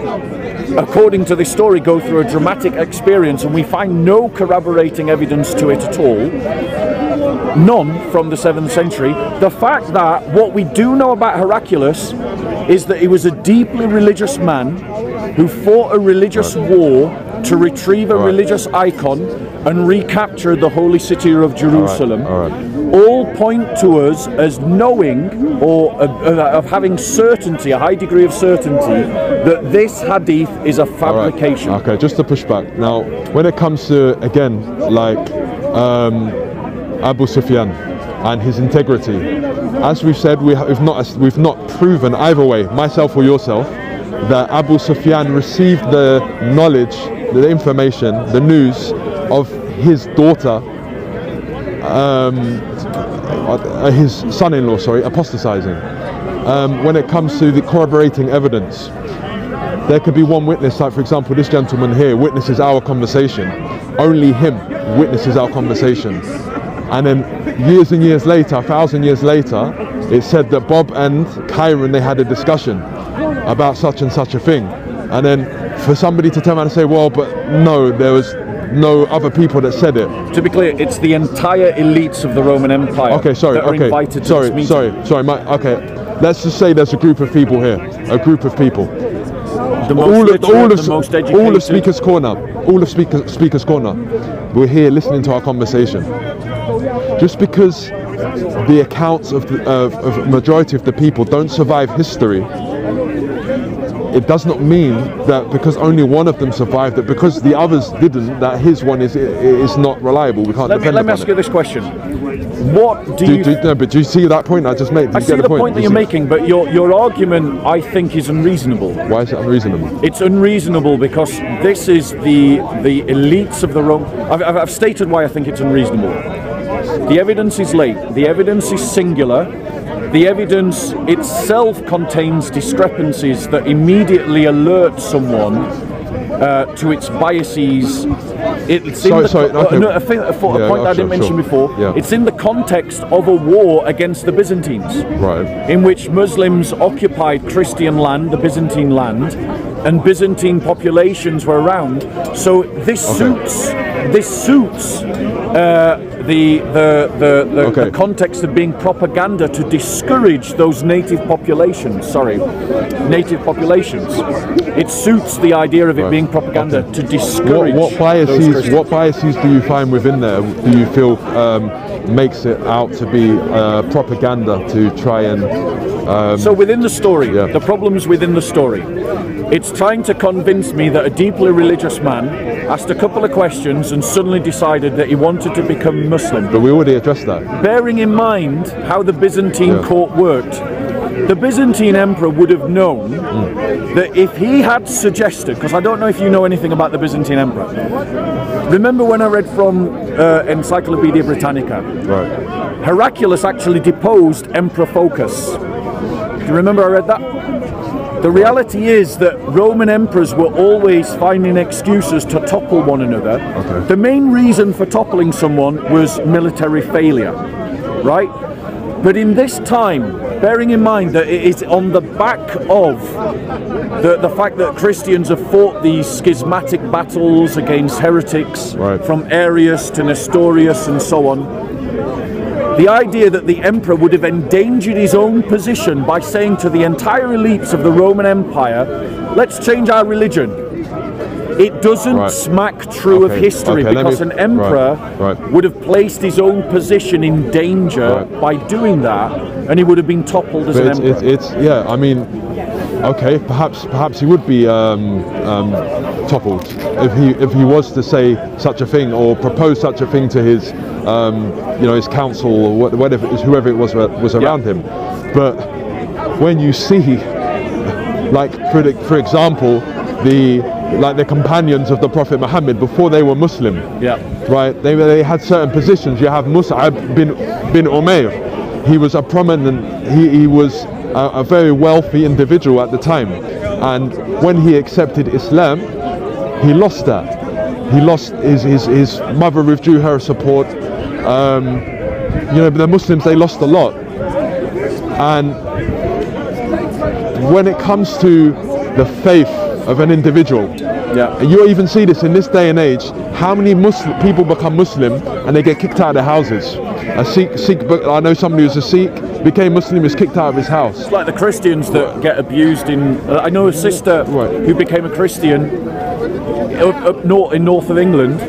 according to this story, go through a dramatic experience, and we find no corroborating evidence to it at all. None from the 7th century. The fact that what we do know about Heraclius is that he was a deeply religious man who fought a religious war to retrieve a religious icon and recapture the holy city of Jerusalem. All point to us as knowing or of having certainty, a high degree of certainty, that this hadith is a fabrication. Okay, just to push back. Now, when it comes to, again, like Abu Sufyan and his integrity, as we've said, we've not proven either way, myself or yourself, that Abu Sufyan received the knowledge, the information, the news of his daughter, his son-in-law, apostatizing. When it comes to the corroborating evidence, there could be one witness, like for example this gentleman here witnesses our conversation, only him witnesses our conversation, and then years and years later, 1,000 years later, it's said that Bob and Kyron, they had a discussion about such and such a thing, and then for somebody to turn around and say, well, but no, there was no other people that said it. To be clear, it's the entire elites of the Roman Empire that are invited to this meeting. Okay, let's just say there's a group of people here, a group of people. All of Speaker's Corner, Speaker's Corner, we're here listening to our conversation. Just because the accounts of majority of the people don't survive history, it does not mean that because only one of them survived, that because the others didn't, that his one is not reliable. We can't depend on it. Let me ask you this question. What do you... but do you see that point I just made? I see the point that you're making, but your argument, I think, is unreasonable. Why is it unreasonable? It's unreasonable because this is the elites of the Rome... I've stated why I think it's unreasonable. The evidence is late. The evidence is singular. The evidence itself contains discrepancies that immediately alert someone to its biases. It's a point that I didn't mention before. Yeah. It's in the context of a war against the Byzantines, right? In which Muslims occupied Christian land, the Byzantine land, and Byzantine populations were around. So this suits the context of being propaganda to discourage those native populations. Native populations. It suits the idea of it being propaganda to discourage. What biases do you find within there? Do you feel makes it out to be propaganda to try and? So within the story, the problems within the story. It's trying to convince me that a deeply religious man asked a couple of questions and suddenly decided that he wanted to become Muslim. But we already addressed that. Bearing in mind how the Byzantine court worked, the Byzantine emperor would have known that if he had suggested, because I don't know if you know anything about the Byzantine emperor. Remember when I read from Encyclopedia Britannica? Right. Heraclius actually deposed Emperor Phocas. Do you remember I read that? The reality is that Roman emperors were always finding excuses to topple one another. Okay. The main reason for toppling someone was military failure, right? But in this time, bearing in mind that it is on the back of the fact that Christians have fought these schismatic battles against heretics, from Arius to Nestorius and so on, the idea that the emperor would have endangered his own position by saying to the entire elites of the Roman Empire, let's change our religion. It doesn't smack true of history, because an emperor would have placed his own position in danger by doing that, and he would have been toppled as an emperor. Yeah, I mean, okay, perhaps he would be toppled if he was to say such a thing or propose such a thing to his his council or whatever, whoever it was around him. But when you see, like for example, the companions of the Prophet Muhammad before they were Muslim, right? They had certain positions. You have Mus'ab bin Umair. He was a prominent. He was a very wealthy individual at the time, and when he accepted Islam, he lost that. He lost his mother withdrew her support. The Muslims, they lost a lot. And when it comes to the faith of an individual, and you even see this in this day and age, how many Muslim people become Muslim and they get kicked out of their houses. A Sikh, I know somebody who's a Sikh, became Muslim, is kicked out of his house. It's like the Christians that get abused in. I know a sister who became a Christian up north in north of England.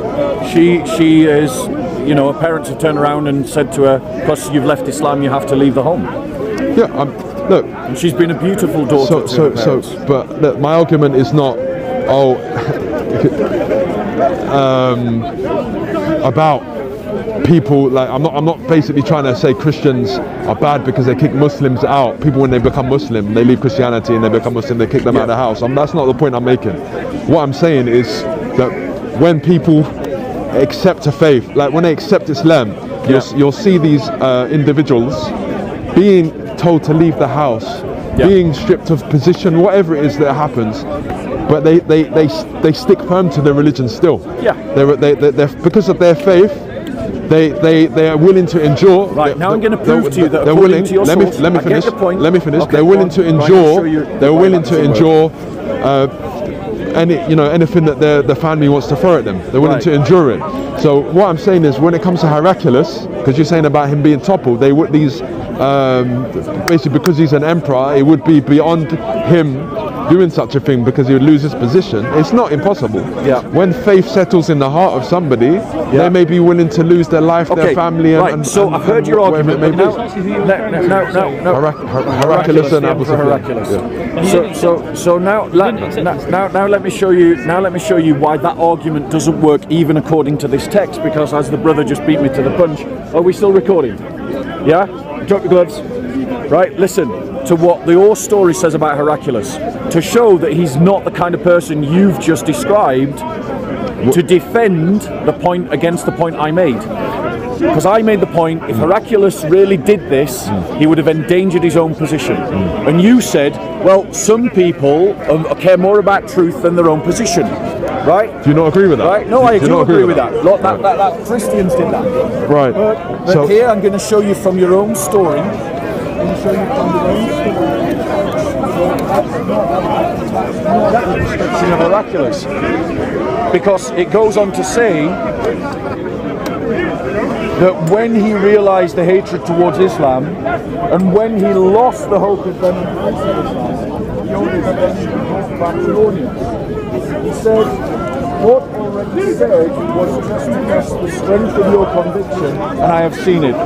She is, her parents have turned around and said to her, because you've left Islam, you have to leave the home. Yeah, look. And she's been a beautiful daughter to her parents. But look, my argument is not, about people, like I'm not basically trying to say Christians are bad because they kick Muslims out. People, when they become Muslim, they leave Christianity and they become Muslim, they kick them out of the house. That's not the point I'm making. What I'm saying is that when people accept a faith, like when they accept Islam, you'll see these individuals being told to leave the house, being stripped of position, whatever it is that happens, but they stick firm to their religion still. They're because of their faith. They are willing to endure. Right, now I'm going to prove to you that they're willing. To your let me finish. Let me finish. They're willing to endure. They're willing to endure anything that their family wants to throw at them. They're willing to endure it. So what I'm saying is, when it comes to Heraclius, because you're saying about him being toppled, basically because he's an emperor, it would be beyond him doing such a thing because he would lose his position. It's not impossible. When faith settles in the heart of somebody, they may be willing to lose their life, their family, and so I've heard your argument. Heraclius and Abu Heraclius. So now let me show you. Now let me show you why that argument doesn't work even according to this text. Because as the brother just beat me to the punch. Are we still recording? Yeah. Drop your gloves. Right. Listen to what the Ur story says about Heraclius, to show that he's not the kind of person you've just described, to defend the point against the point I made. Because I made the point, if Heraclius really did this, he would have endangered his own position. And you said, well, some people care more about truth than their own position. Right? Do you not agree with that? Right? No, I do agree with that. Look, that Christians did that. Right. But here I'm going to show you from your own story. not the description of Heraclius, because it goes on to say that when he realized the hatred towards Islam, and when he lost the hope of them embracing Islam, he only eventually wrote to Babylonians. He said, what already said was just to test the strength of your conviction, and I have seen it.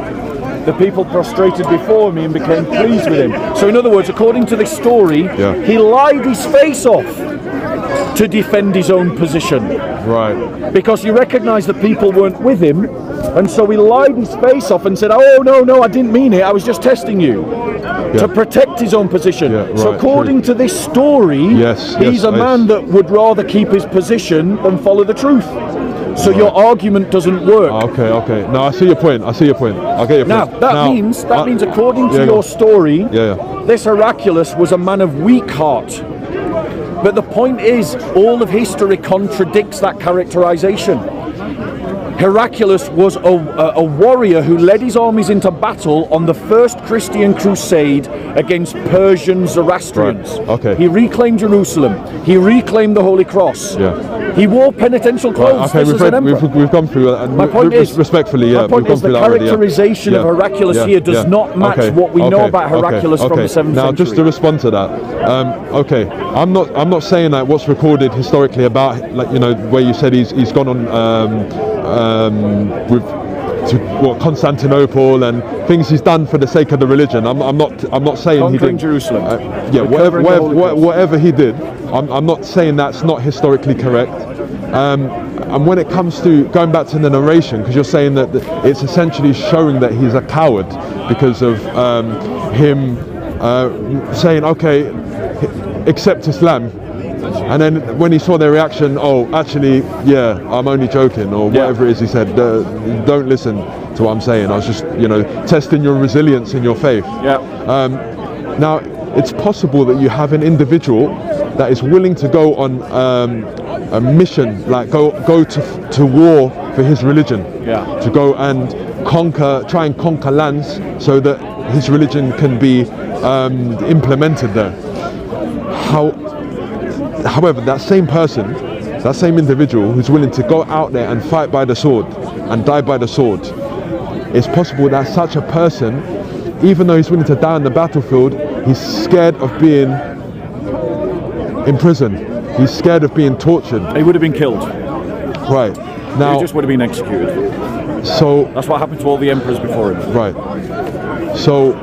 The people prostrated before me and became pleased with him. So in other words, according to this story, he lied his face off to defend his own position. Right. Because he recognized that people weren't with him, and so he lied his face off and said, oh, no, I didn't mean it, I was just testing you. To protect his own position. So according to this story, he's a man that would rather keep his position than follow the truth. So your argument doesn't work. Okay. No, I see your point. I get your point. Now, that means according to your story, this Heraclius was a man of weak heart. But the point is, all of history contradicts that characterization. Heraclius was a warrior who led his armies into battle on the first Christian crusade against Persian Zoroastrians. He reclaimed Jerusalem. He reclaimed the Holy Cross. He wore penitential clothes. We've gone through that. My point is, respectfully, my point is the characterization of Heraclius here does not match what we know about Heraclius from the 7th century. Now, just to respond to that, I'm not saying that what's recorded historically about, like, you know, where you said he's gone on to Constantinople and things he's done for the sake of the religion. I'm not saying he didn't. Jerusalem. Whatever he did, I'm not saying that's not historically correct. And when it comes to going back to the narration, because you're saying that it's essentially showing that he's a coward because of him saying, okay, accept Islam. And then when he saw their reaction, oh, actually, yeah, I'm only joking, or whatever it is he said, don't listen to what I'm saying. I was just, you know, testing your resilience in your faith. Now, it's possible that you have an individual that is willing to go on a mission, like go to war for his religion, to go and try and conquer lands so that his religion can be implemented there. However, that same person, that same individual who's willing to go out there and fight by the sword and die by the sword, it's possible that such a person, even though he's willing to die on the battlefield, he's scared of being in prison. He's scared of being tortured. He would have been killed. Right. Now, he just would have been executed. So that's what happened to all the emperors before him. Right. So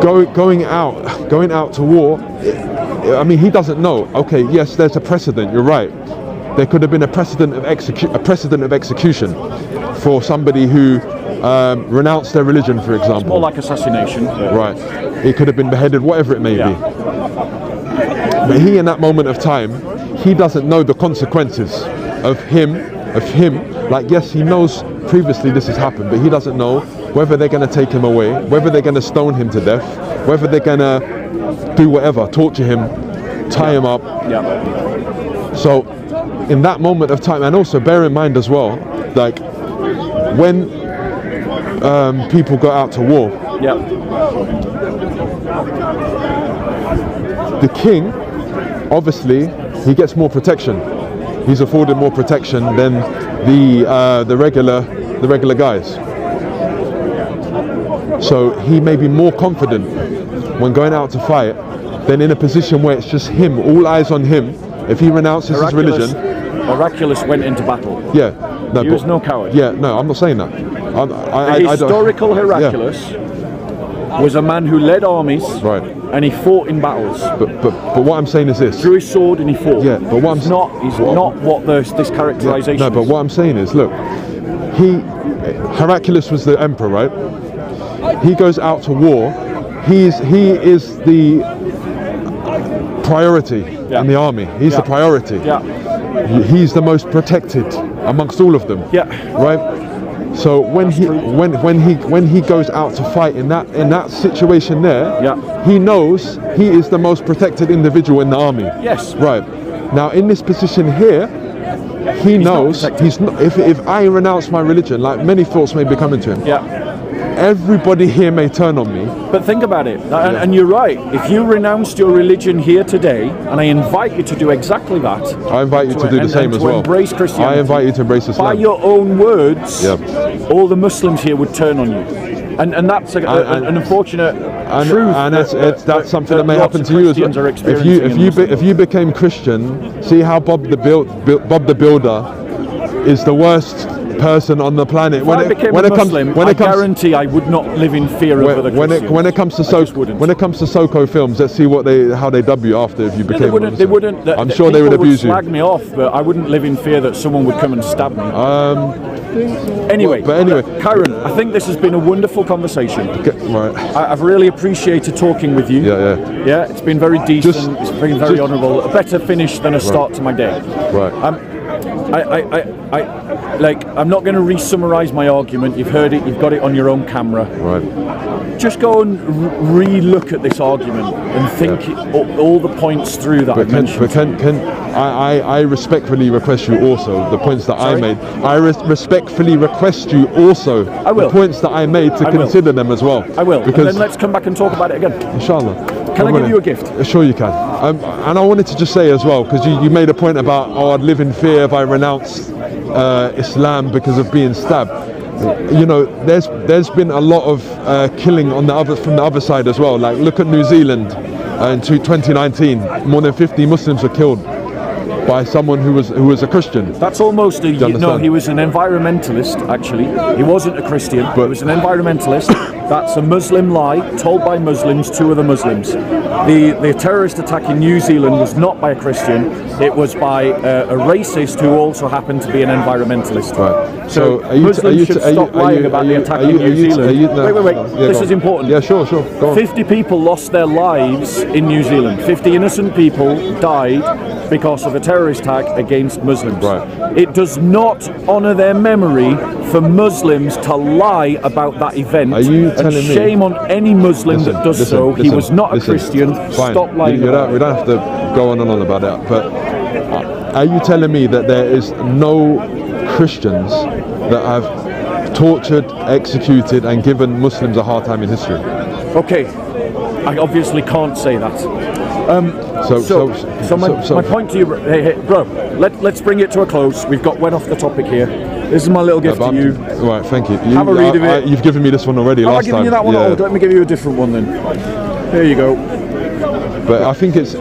going out to war, I mean, he doesn't know. Okay, yes, there's a precedent. You're right. There could have been a precedent of execution for somebody who renounced their religion, for example. It's more like assassination. Right. He could have been beheaded, whatever it may be. But he, in that moment of time, he doesn't know the consequences of him. Like, yes, he knows previously this has happened, but he doesn't know whether they're going to take him away, whether they're going to stone him to death, whether they're going to do whatever, torture him, tie him up. So in that moment of time, and also bear in mind as well, like when people go out to war, the king, obviously, he gets more protection. He's afforded more protection than the regular guys. So he may be more confident when going out to fight than in a position where it's just him, all eyes on him. If he renounces his religion, Heraclius went into battle. No, he was no coward. No, I'm not saying that. The historical Heraclius was a man who led armies, and he fought in battles. But what I'm saying is this: drew his sword and he fought. But what he's not what this characterization. No, but what I'm saying is, look, Heraclius was the emperor, right? He goes out to war. He is the priority in the army. He's the priority. He's the most protected amongst all of them. Right. So when he goes out to fight in that situation there, he knows he is the most protected individual in the army. Yes. Right. Now in this position here, he knows he's not. If I renounce my religion, like many thoughts may be coming to him. everybody here may turn on me. But think about it, and you're right. If you renounced your religion here today, and I invite you to do exactly that. I invite you to do the same as well. Embrace Christianity. I invite you to embrace Islam. By your own words, all the Muslims here would turn on you. And that's an unfortunate truth. And that's something that may happen to you as well. If you became Christian, see how Bob the Builder is the worst person on the planet. If I became a Muslim, I guarantee I would not live in fear of other Christians. When it comes to Soko films, let's see how they dub you after if you became a Muslim. They wouldn't. I'm sure they would abuse you. Slag me off, but I wouldn't live in fear that someone would come and stab me. Anyway, Karen, I think this has been a wonderful conversation. Okay, right. I've really appreciated talking with you. Yeah, it's been very decent. It's been very honourable. A better finish than a start to my day. Right. I'm not going to re-summarise my argument. You've heard it. You've got it on your own camera. Right. Just go and re-look at this argument and think all the points through that I mentioned. I respectfully request you also the points that I made. I respectfully request you also the points that I made to consider them as well. I will. Because and then let's come back and talk about it again. Inshallah. Can I give you a gift? Sure you can. And I wanted to just say as well, because you made a point about, I'd live in fear if I renounced Islam because of being stabbed. You know, there's been a lot of killing from the other side as well. Like, look at New Zealand in 2019. More than 50 Muslims were killed by someone who was a Christian. That's almost he was an environmentalist. Actually, he wasn't a Christian, but he was an environmentalist. That's a Muslim lie told by Muslims to other Muslims. The terrorist attack in New Zealand was not by a Christian. It was by a racist who also happened to be an environmentalist. Right. So Muslims should stop lying about the attack in New Zealand. Wait. This is important. Yeah, sure. Go on. 50 people lost their lives in New Zealand. 50 innocent people died because of a terrorist attack against Muslims. Right. It does not honour their memory for Muslims to lie about that event. Are you telling me? Shame on any Muslim that does so. He was not a Christian. Fine. Stop lying. We don't have to go on and on about that. But are you telling me that there is no Christians that have tortured, executed, and given Muslims a hard time in history? Okay, I obviously can't say that. So my point to you, hey, bro, let's bring it to a close. We've went off the topic here. This is my little gift to you. Right, thank you. Have a read of it. You've given me this one already last time. I've given you that one. Yeah. Let me give you a different one then. There you go. But I think it's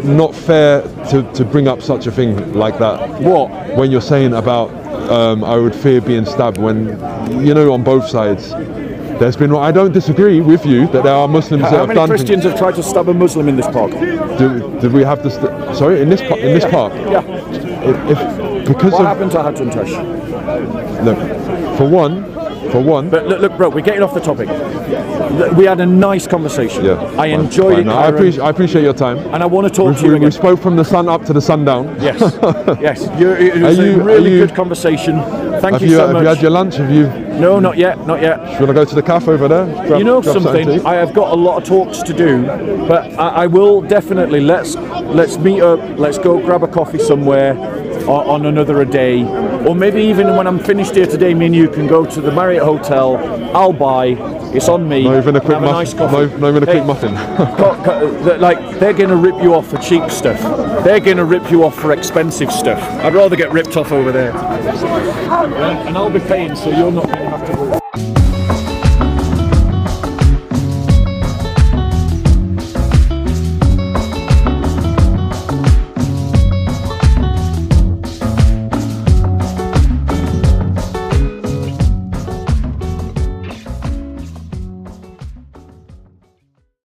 not fair to bring up such a thing like that. What? When you're saying about I would fear being stabbed, when on both sides. There's been. I don't disagree with you that there are Muslims that have done. How many Christians have tried to stab a Muslim in this park? Did we have this? Sorry, in this park? Yeah. What happened to Hadith Tush? Look, for one. But look, bro, we're getting off the topic. We had a nice conversation. Yeah. I enjoyed it. No, I appreciate your time. And I want to talk to you again. We spoke from the sun up to the sundown. Yes. Yes. It was a really good conversation. Thank you so much. Have you had your lunch? No, not yet. Not yet. Do you want to go to the cafe over there? Grab something? I have got a lot of talks to do, but I will definitely. Let's meet up. Let's go grab a coffee somewhere on another day, or maybe even when I'm finished here today, me and you can go to the Marriott Hotel. I'll buy. It's on me. Not even a quick muffin. Nice coffee. Not even a quick muffin. Like, they're going to rip you off for cheap stuff. They're going to rip you off for expensive stuff. I'd rather get ripped off over there. And I'll be paying, so you're not going to have to go.